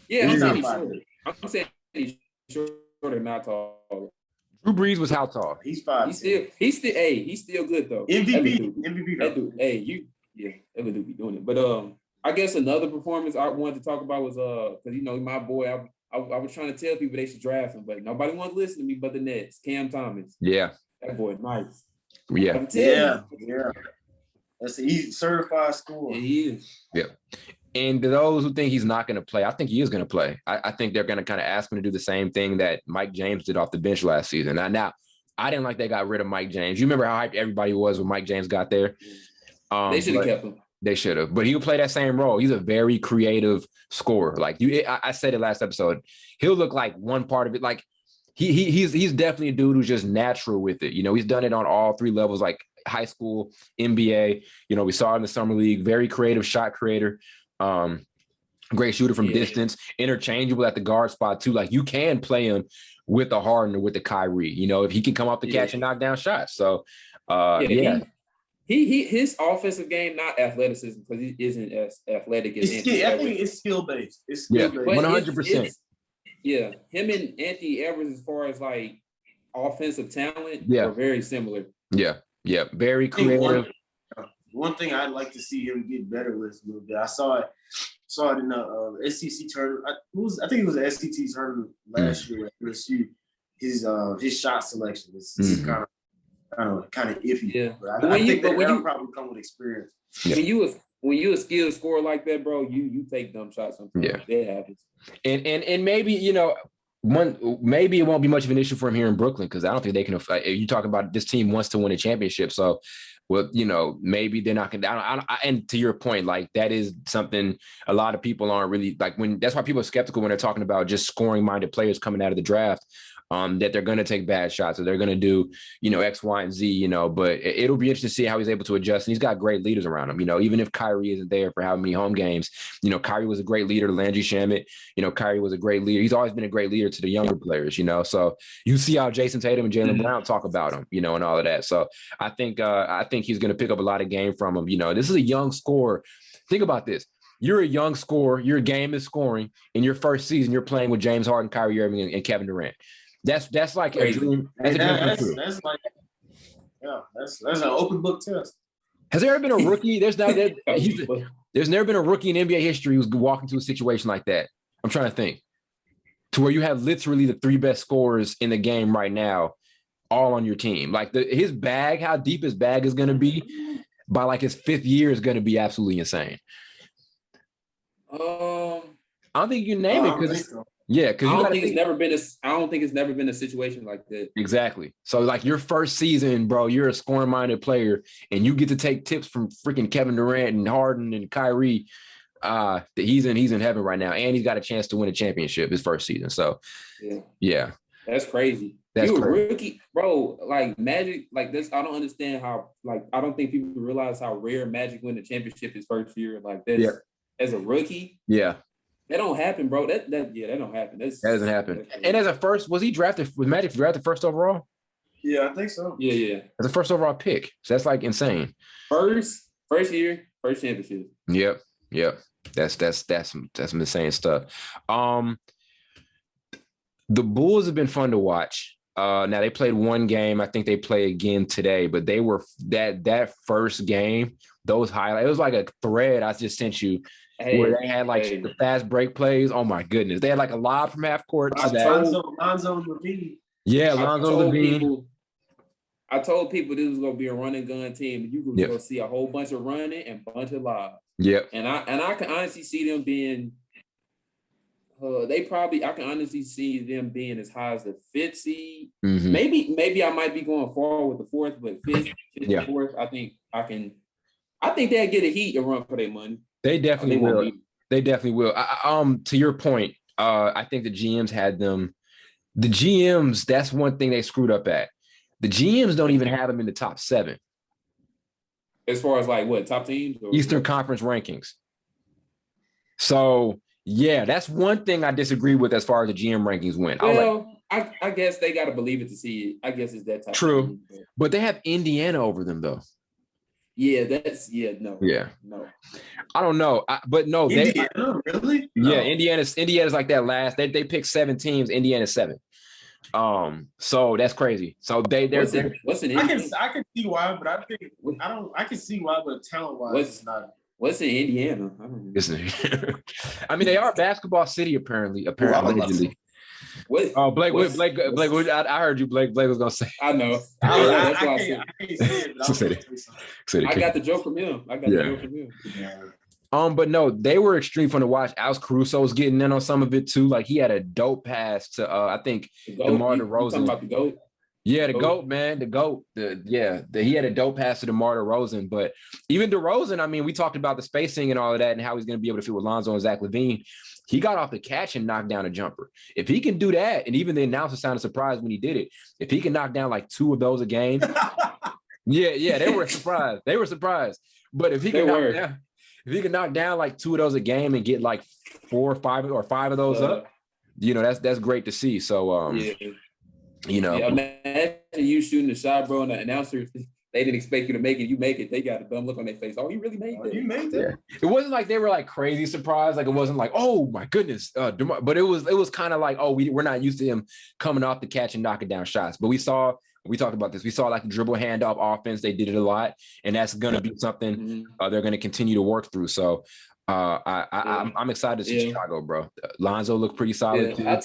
Yeah, I'm saying he's shorter. I'm saying he's shorter, not tall. Drew Brees was how tall? He's 5'10". He's still good though. MVP That dude, that dude be doing it. But I guess another performance I wanted to talk about was because my boy, I was trying to tell people they should draft him, but nobody wants to listen to me but the Nets. Cam Thomas. Yeah. That boy nice. Yeah. Yeah. That's he's certified scorer. Yeah, he is. Yeah. And to those who think he's not going to play, I think he is going to play. I think they're going to kind of ask him to do the same thing that Mike James did off the bench last season. Now, I didn't like they got rid of Mike James. You remember how hyped everybody was when Mike James got there? They should have kept him. They should have, but he'll play that same role. He's a very creative scorer. Like I said it last episode. He'll look like one part of it. Like he's definitely a dude who's just natural with it. He's done it on all three levels, like high school, NBA. We saw in the summer league. Very creative shot creator. Great shooter from distance. Interchangeable at the guard spot too. Like you can play him with the Harden or with the Kyrie. If he can come off the catch and knock down shots. So His offensive game, not athleticism, because he isn't as athletic as Anthony Edwards. I think it's skill based. It's skill based. 100%. Yeah, him and Anthony Edwards, as far as like offensive talent, are very similar. Yeah, very creative. One thing I'd like to see him get better with a little bit. I saw it in the SEC tournament. I think it was the SEC tournament last year at LSU. His shot selection is kind of iffy. Yeah, but I think that'll probably come with experience. Yeah. When you a skilled scorer like that, bro, you take dumb shots sometimes. Yeah, that happens. And maybe maybe it won't be much of an issue for him here in Brooklyn because I don't think they can. You talk about this team wants to win a championship, so maybe they're not going to. And to your point, like that is something a lot of people aren't really like. That's why people are skeptical when they're talking about just scoring-minded players coming out of the draft. That they're going to take bad shots or they're going to do, X, Y, and Z, but it'll be interesting to see how he's able to adjust. And he's got great leaders around him, even if Kyrie isn't there for how many home games, Kyrie was a great leader to Landry Shamet. Kyrie was a great leader. He's always been a great leader to the younger players, so you see how Jason Tatum and Jaylen Brown talk about him, and all of that. So I think he's going to pick up a lot of game from him. This is a young scorer. Think about this. You're a young scorer. Your game is scoring. In your first season, you're playing with James Harden, Kyrie Irving, and Kevin Durant. That's like a dream. That's an open book test. Has there ever been a rookie? There's never been a rookie in NBA history who's walked into a situation like that. I'm trying to think. To where you have literally the three best scorers in the game right now, all on your team. Like his bag, how deep his bag is going to be by like his fifth year is going to be absolutely insane. I don't think you can name it because. Yeah, because I don't think it's never been a situation like that. Exactly. So like your first season, bro, you're a scoring-minded player, and you get to take tips from freaking Kevin Durant and Harden and Kyrie. He's in heaven right now, and he's got a chance to win a championship his first season. So yeah, that's crazy. You a rookie, bro. Like Magic, like this. I don't understand how. Like I don't think people realize how rare Magic win the championship his first year. Like this as a rookie. Yeah. That don't happen, bro. That don't happen. That doesn't happen. And as a first, was Magic drafted first overall? Yeah, I think so. Yeah. As a first overall pick. So that's like insane. First year, first championship. Yep. That's some insane stuff. The Bulls have been fun to watch. Now they played one game. I think they play again today, but they were that first game, those highlights, it was like a thread I just sent you. Where they had like the fast break plays. Oh my goodness. They had like a lob from half court to that. Lonzo Levine. Yeah, Lonzo Levine. I told people this was gonna be a run and gun team. You were gonna see a whole bunch of running and a bunch of lobs. Yep. And I can honestly see them being I can honestly see them being as high as the fifth seed. Mm-hmm. Maybe I might be going far with the fourth, but fifth, fourth, I think they'll get a Heat and run for their money. They definitely will. They definitely will. To your point, I think the GMs had them. The GMs, that's one thing they screwed up at. The GMs don't even have them in the top 7. As far as like what, top teams? Eastern Conference rankings. So, yeah, that's one thing I disagree with as far as the GM rankings went. I guess they got to believe it to see it. I guess it's that type. True. Of thing. But they have Indiana over them, though. Yeah, no. Yeah. No. I don't know. But no. Indiana, really? Yeah, no. Indiana's like that last. They picked 7 teams. Indiana's 7. So that's crazy. So they're what's an I can see why, but I think I can see why, but talent wise, it's not. What's in Indiana? I don't know. I mean, they are a basketball city, apparently, allegedly. Blake, I heard you, Blake. Blake was gonna say. I know. I can't say it, but I got the joke from him. But no, they were extreme fun to watch. Alex Caruso was getting in on some of it too. Like he had a dope pass to I think DeMar DeRozan. Talking about the GOAT? Yeah, the GOAT, man. The GOAT. He had a dope pass to DeMar DeRozan. But even DeRozan, I mean, we talked about the spacing and all of that and how he's going to be able to fit with Lonzo and Zach LaVine. He got off the catch and knocked down a jumper. If he can do that, and even the announcer sounded surprised when he did it, if he can knock down like 2 of those a game, yeah, they were surprised. But if he can knock down like 2 of those a game and get like 4 or 5 of those up, that's great to see. So imagine you shooting the shot, bro, and the announcers, they didn't expect you to make it. You make it. They got a dumb look on their face. Oh, you really made that? You made that? Yeah. It wasn't like they were like crazy surprised. Like it wasn't like, oh my goodness. But it was kind of like, oh, we're not used to him coming off the catch and knocking down shots. But we talked about this. We saw like the dribble handoff offense. They did it a lot, and that's going to be something they're going to continue to work through. So I'm excited to see Chicago, bro. Lonzo looked pretty solid. Yeah.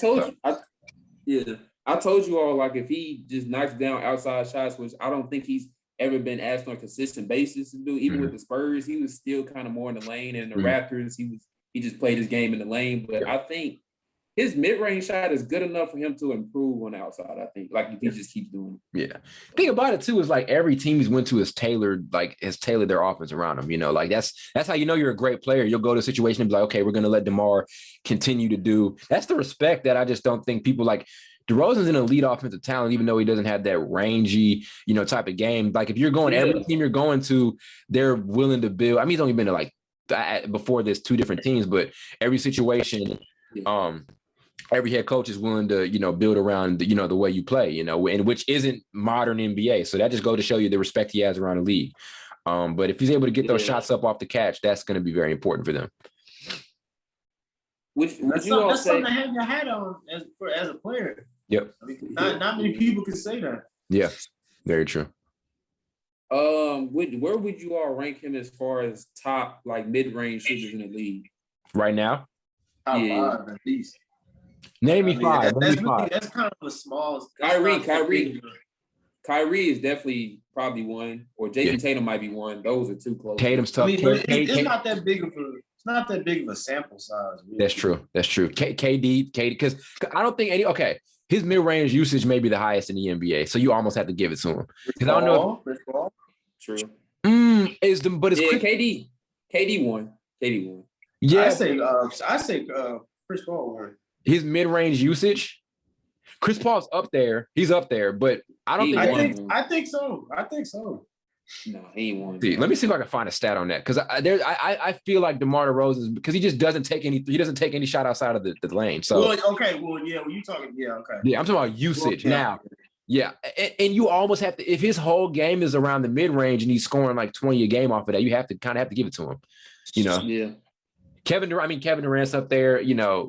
I told you all, like, if he just knocks down outside shots, which I don't think he's ever been asked on a consistent basis to do, even with the Spurs, he was still kind of more in the lane, and the Raptors, he just played his game in the lane. But I think his mid-range shot is good enough for him to improve on the outside, I think, like if he just keeps doing it. Yeah. The thing about it, too, is like every team he's went to has tailored their offense around him, like that's how you know you're a great player. You'll go to a situation and be like, okay, we're going to let DeMar continue to do. That's the respect that I just don't think people like. DeRozan's an elite offensive talent, even though he doesn't have that rangy, type of game. Like if you're going, every team you're going to, they're willing to build. I mean, he's only been to like before this 2 different teams, but every situation, every head coach is willing to, build around, the way you play, and which isn't modern NBA. So that just goes to show you the respect he has around the league. But if he's able to get those shots up off the catch, that's going to be very important for them. That's something to hang your hat on as a player. Yep. I mean, not many people can say that. Yeah, very true. Where would you all rank him as far as top like mid-range shooters in the league right now? Top 5 at least. Name me 5. That's kind of a small. Kyrie is definitely probably one, or Jason Tatum might be one. Those are too close. Tatum's tough. It's not that big of a. It's not that big of a sample size. Really. That's true. KD, because I don't think his mid-range usage may be the highest in the NBA, so you almost have to give it to him. Because I don't know. True. KD won. Yeah, I say Chris Paul won. His mid-range usage, Chris Paul's up there. He's up there, but I don't think. I think so. No, he ain't won. Let me see if I can find a stat on that, because I feel like DeMar DeRozan, because he just doesn't take any shot outside of the lane. So when you talking, okay. Yeah, I'm talking about usage now. Yeah, and you almost have to, if his whole game is around the mid range and he's scoring like 20 a game off of that, you have to give it to him. Yeah. Kevin Durant's up there,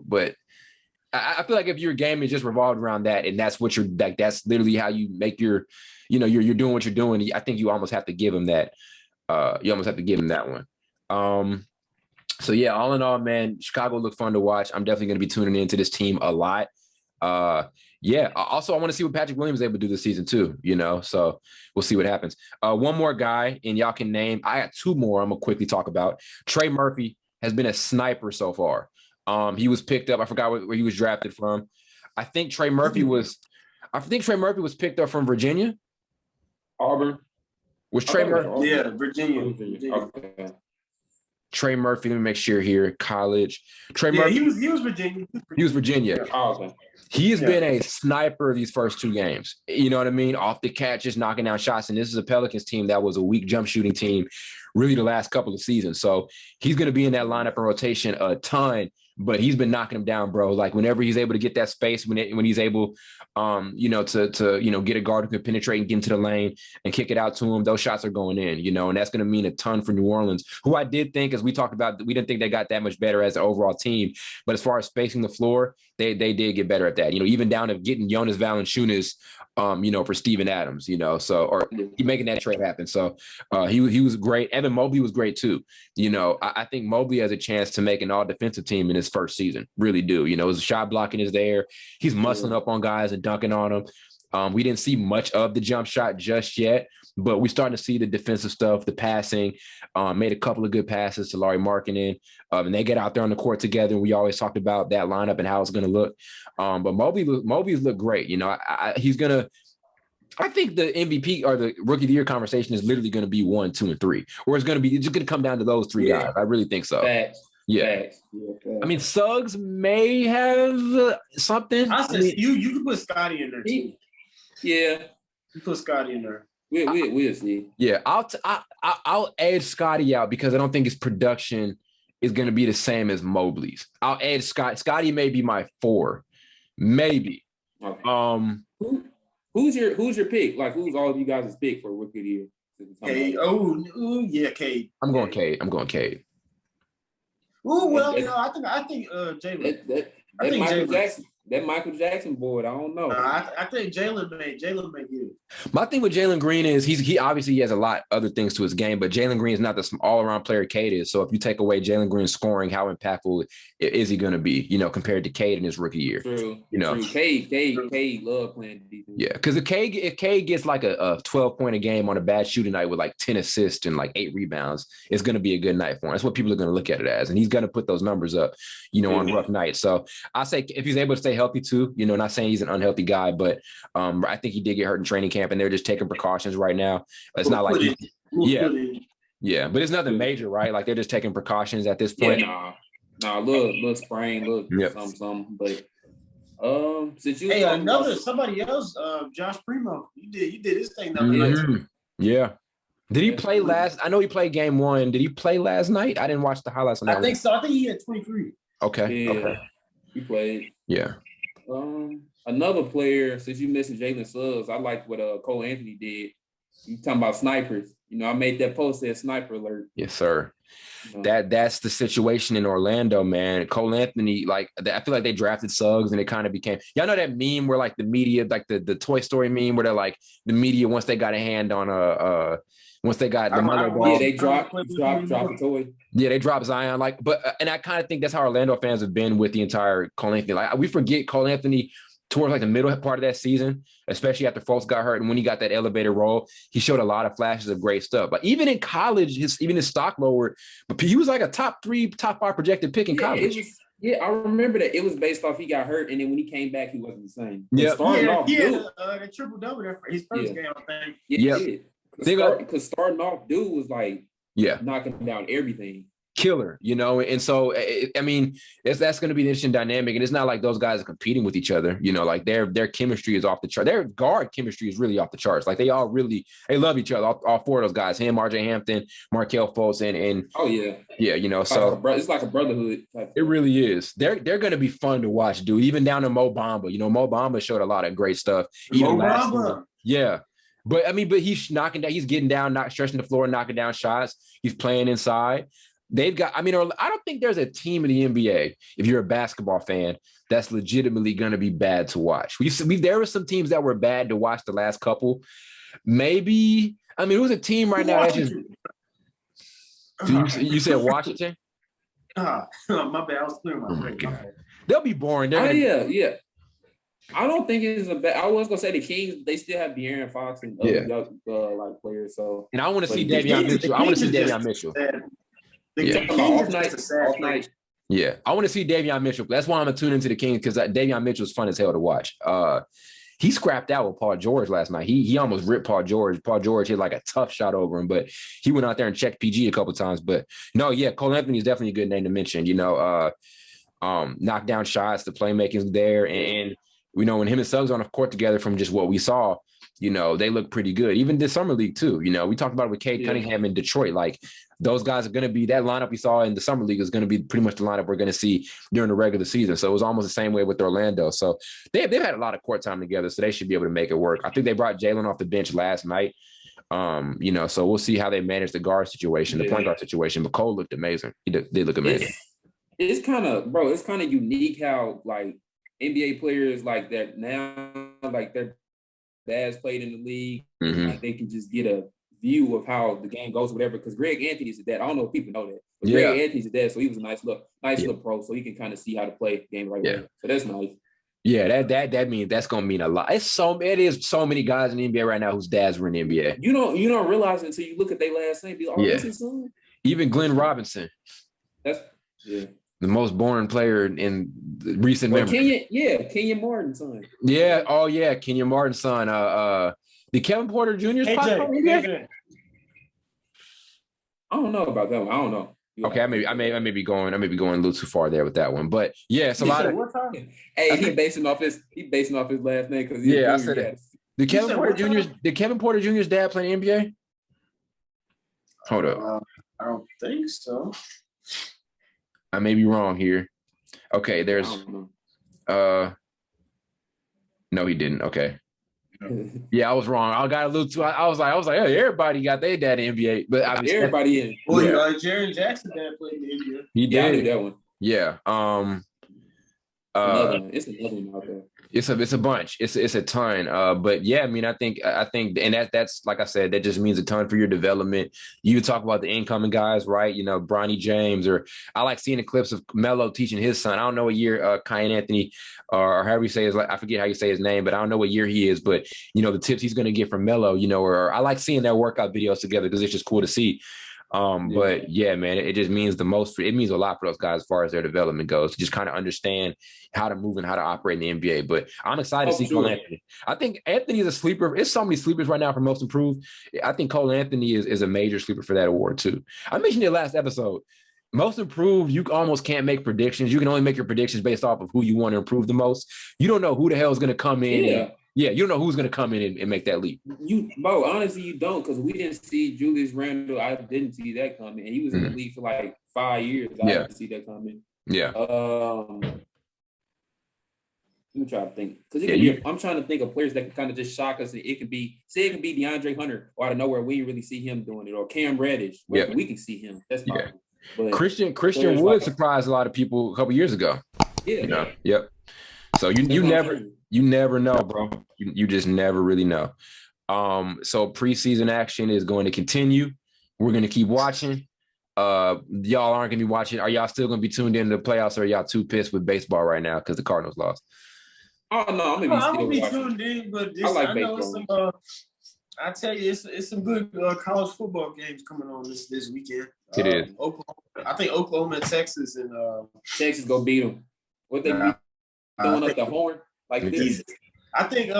but I feel like if your game is just revolved around that, and that's what you're like, that's literally how you make your, you're doing what you're doing. I think you almost have to give him that. You almost have to give him that one. So yeah, all in all, man, Chicago looked fun to watch. I'm definitely going to be tuning into this team a lot. Yeah. Also, I want to see what Patrick Williams is able to do this season too. So we'll see what happens. One more guy, and y'all can name. I got 2 more. I'm gonna quickly talk about. Trey Murphy has been a sniper so far. He was picked up. I forgot where he was drafted from. I think Trey Murphy was picked up from Virginia. Auburn. Was Trey Murphy? Yeah, Virginia. Okay. Trey Murphy, let me make sure here. College. Trey Murphy. He was Virginia. He was Virginia. Oh, okay. He has been a sniper these first 2 games. You know what I mean? Off the catch, just knocking down shots. And this is a Pelicans team that was a weak jump shooting team really the last couple of seasons. So he's going to be in that lineup and rotation a ton, but he's been knocking them down, bro. Like whenever he's able to get that space, when he's able, to get a guard who can penetrate and get into the lane and kick it out to him, those shots are going in, and that's going to mean a ton for New Orleans, who I did think, as we talked about, we didn't think they got that much better as an overall team. But as far as spacing the floor, they did get better at that. Even down to getting Jonas Valanciunas, for Steven Adams. Or making that trade happen. So he was great. Evan Mobley was great too. I think Mobley has a chance to make an all defensive team in his first season. Really do. His shot blocking is there. He's muscling up on guys and dunking on them. We didn't see much of the jump shot just yet, but we're starting to see the defensive stuff, the passing. Made a couple of good passes to Lauri Markkanen, and they get out there on the court together. And we always talked about that lineup and how it's going to look. But Mobley's look great. He's going to. I think the MVP or the Rookie of the Year conversation is literally going to be 1, 2, and 3, or it's just going to come down to those three guys. I really think so. Facts. Yeah. Facts. I mean, Suggs may have something. You can put Scotty in there too. Yeah, you put Scotty in there. We'll see. Yeah, I'll edge Scotty out because I don't think his production is going to be the same as Mobley's. I'll edge Scotty may be my 4, maybe. Okay. Who's your pick? Like, who's all of you guys' pick for Rookie of the Year? Cade. Yeah, Cade. I'm going Cade. Oh well, I think Jalen. That Michael Jackson board, I don't know. I think Jalen may get it. My thing with Jalen Green is he obviously has a lot other things to his game, but Jalen Green is not the all-around player Cade is. So if you take away Jalen Green's scoring, how impactful is he going to be, compared to Cade in his rookie year? True. Cade love playing defense. Yeah, because if Cade gets like a 12-point a game on a bad shooting night with like 10 assists and like 8 rebounds, it's going to be a good night for him. That's what people are going to look at it as, and he's going to put those numbers up, on rough nights. So I say if he's able to stay healthy too, not saying he's an unhealthy guy, but I think he did get hurt in training camp, and they're just taking precautions right now. It's not like yeah, but it's nothing major, right? Like they're just taking precautions at this point. Yeah, little sprain, something. But since you somebody else, Josh Primo, you did his thing. Yeah. Did he play last? I know he played game 1. Did he play last night? I didn't watch the highlights on that. I think so. I think he had 23. Okay. Yeah, okay. He played. Yeah. Another player, since you mentioned Jalen Suggs, I like what Cole Anthony did. You talking about snipers. I made that post that sniper alert. Yes, sir. That's the situation in Orlando, man. Cole Anthony, I feel like they drafted Suggs and it kind of became, y'all know that meme where like the media, like the Toy Story meme where they're like the media, once they got a hand on once they got the Melo ball. Yeah, they drop a toy. Yeah, they drop Zion. And I kind of think that's how Orlando fans have been with the entire Cole Anthony. Like we forget Cole Anthony towards like the middle part of that season, especially after Fultz got hurt. And when he got that elevator role, he showed a lot of flashes of great stuff. But even in college, his stock lowered, but he was like a top 3, top 5 projected pick in college. I remember that. It was based off he got hurt, and then when he came back, he wasn't the same. Yeah, the triple-double there for his first game, I think. Yeah. Because starting off, dude was like knocking down everything. Killer, and so I mean that's going to be an interesting dynamic, and it's not like those guys are competing with each other, like their chemistry is off the chart. Their guard chemistry is really off the charts. Like they love each other, all 4 of those guys, him, RJ Hampton, Markelle Fultz, and it's like a brotherhood type. It really is. They're going to be fun to watch, dude. Even down to Mo Bamba, Mo Bamba showed a lot of great stuff. Even last year. Yeah. But he's knocking down, he's getting down, not stretching the floor, knocking down shots. He's playing inside. I don't think there's a team in the NBA, if you're a basketball fan, that's legitimately going to be bad to watch. There were some teams that were bad to watch the last couple. Maybe, it was a team right now that just. You said Washington? My bad. I was clearing my brain. They'll be boring. Yeah. I don't think it's a bad. I was gonna say the Kings. They still have De'Aaron Fox and other players. So, and I want to see Davion Mitchell. I want to see Davion Mitchell. Off night. Yeah, I want to see Davion Mitchell. That's why I'm gonna tune into the Kings, because Davion Mitchell is fun as hell to watch. He scrapped out with Paul George last night. He almost ripped Paul George. Paul George hit like a tough shot over him, but he went out there and checked PG a couple of times. But no, Cole Anthony is definitely a good name to mention. Knock down shots, the playmaking's there, and when him and Suggs on the court together, from just what we saw, they look pretty good. Even this summer league too. We talked about it with Cade Cunningham in Detroit. Like those guys are going to be, that lineup we saw in the summer league is going to be pretty much the lineup we're going to see during the regular season. So it was almost the same way with Orlando. So they've had a lot of court time together, so they should be able to make it work. I think they brought Jalen off the bench last night. So we'll see how they manage the guard situation, the point guard situation. But Cole looked amazing. He did look amazing. It's kind of unique how, like, NBA players like that now, like their dads played in the league, like they can just get a view of how the game goes, whatever. Because Greg Anthony's a dad. I don't know if people know that, but Greg Anthony's a dad, so he was a nice little pro, so he can kind of see how to play the game right way. So that's nice. Yeah, that means that's gonna mean a lot. It is so many guys in the NBA right now whose dads were in the NBA. You don't realize it until you look at their last name. Be like, this is son. Even Glenn Robinson. That's the most boring player in recent memory. Kenyon Martin's son. Yeah, Kenyon Martin's son. Did Kevin Porter Jr.'s pop up? I don't know about that one. I don't know. Okay, I may be going a little too far there with that one, but yeah, it's a lot of. Hey, he's basing off his last name because I said it. Did Kevin Porter Jr.'s dad play in the NBA? Hold up. I don't think so. I may be wrong here. Okay, there's. No, he didn't. Okay. Yeah, I was wrong. I got a little too. I was like, hey, everybody got their dad in the NBA, but everybody in. Well, Jaren Jackson dad played in the NBA. He did. I knew that one. Yeah. It's another one out there. It's a bunch. It's a ton. But yeah, I mean, I think, and that's like I said, that just means a ton for your development. You talk about the incoming guys, right? You know, Bronny James, or I like seeing the clips of Melo teaching his son. I don't know what year Kyan Anthony, or however you say his, I forget how you say his name, but I don't know what year he is. But you know, the tips he's going to get from Melo, you know, or I like seeing their workout videos together because it's just cool to see. But yeah, man, it just means it means a lot for those guys as far as their development goes, to just kind of understand how to move and how to operate in the NBA. But I'm excited to see Cole Anthony. I think Anthony is a sleeper. It's so many sleepers right now for most improved. I think Cole Anthony is a major sleeper for that award too. I mentioned it last episode. Most improved, you almost can't make predictions. You can only make your predictions based off of who you want to improve the most. You don't know who the hell is going to come in. You don't know who's going to come in and make that leap. Honestly, you don't, because we didn't see Julius Randle. I didn't see that coming. And he was in the league for like 5 years. I didn't see that coming. Yeah. Let me try to think. I'm trying to think of players that can kind of just shock us. It could be DeAndre Hunter, or out of nowhere, we didn't really see him doing it, or Cam Reddish. We can see him. That's possible. But Christian Wood surprised a lot of people a couple years ago. Yeah. You know? Yep. So you never know, bro. You just never really know. So preseason action is going to continue. We're going to keep watching. Y'all aren't going to be watching. Are y'all still going to be tuned into the playoffs, or are y'all too pissed with baseball right now because the Cardinals lost? Oh no, I'm gonna be tuned in, but I like baseball. I tell you, it's some good college football games coming on this weekend. It is. Oklahoma, I think Oklahoma and Texas, and Texas go beat them. What they throwing up the horn like this? I think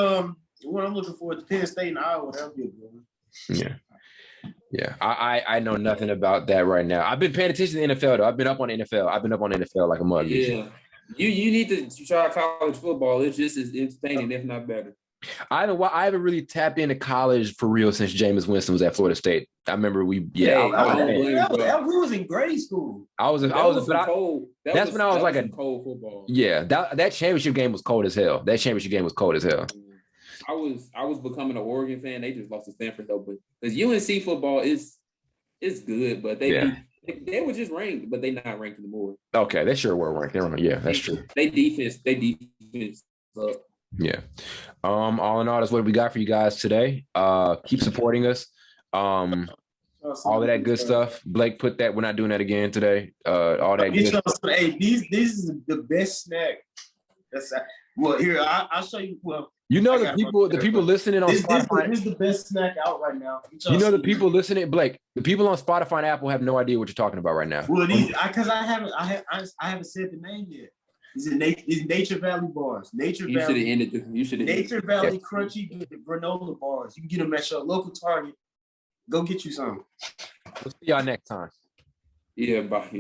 what I'm looking for is Penn State and Iowa. That'll be a good one. Yeah. I know nothing about that right now. I've been paying attention to the NFL though. I've been up on the NFL like a mug. Yeah. You need to try college football. It's just as entertaining, if not better. I haven't really tapped into college for real since Jameis Winston was at Florida State. I remember we was in grade school. That's when I was like cold football. Yeah, that championship game was cold as hell. I was becoming an Oregon fan. They just lost to Stanford though, but because UNC football is good, but they were just ranked, but they not ranked anymore. Okay, they sure were ranked. That's true. They defense. Yeah. All in all, that's what we got for you guys today. Keep supporting us. All of that good stuff. Blake put that. We're not doing that again today. All that good stuff. Hey, this is the best snack. Here I'll show you. Well, you know the people listening on Spotify. This is the best snack out right now. You know the people listening, Blake. The people on Spotify and Apple have no idea what you're talking about right now. Well, because I haven't said the name yet. These Nature Valley bars. Nature Valley crunchy granola bars. You can get them at your local Target. Go get you some. We'll see y'all next time. Yeah, bye.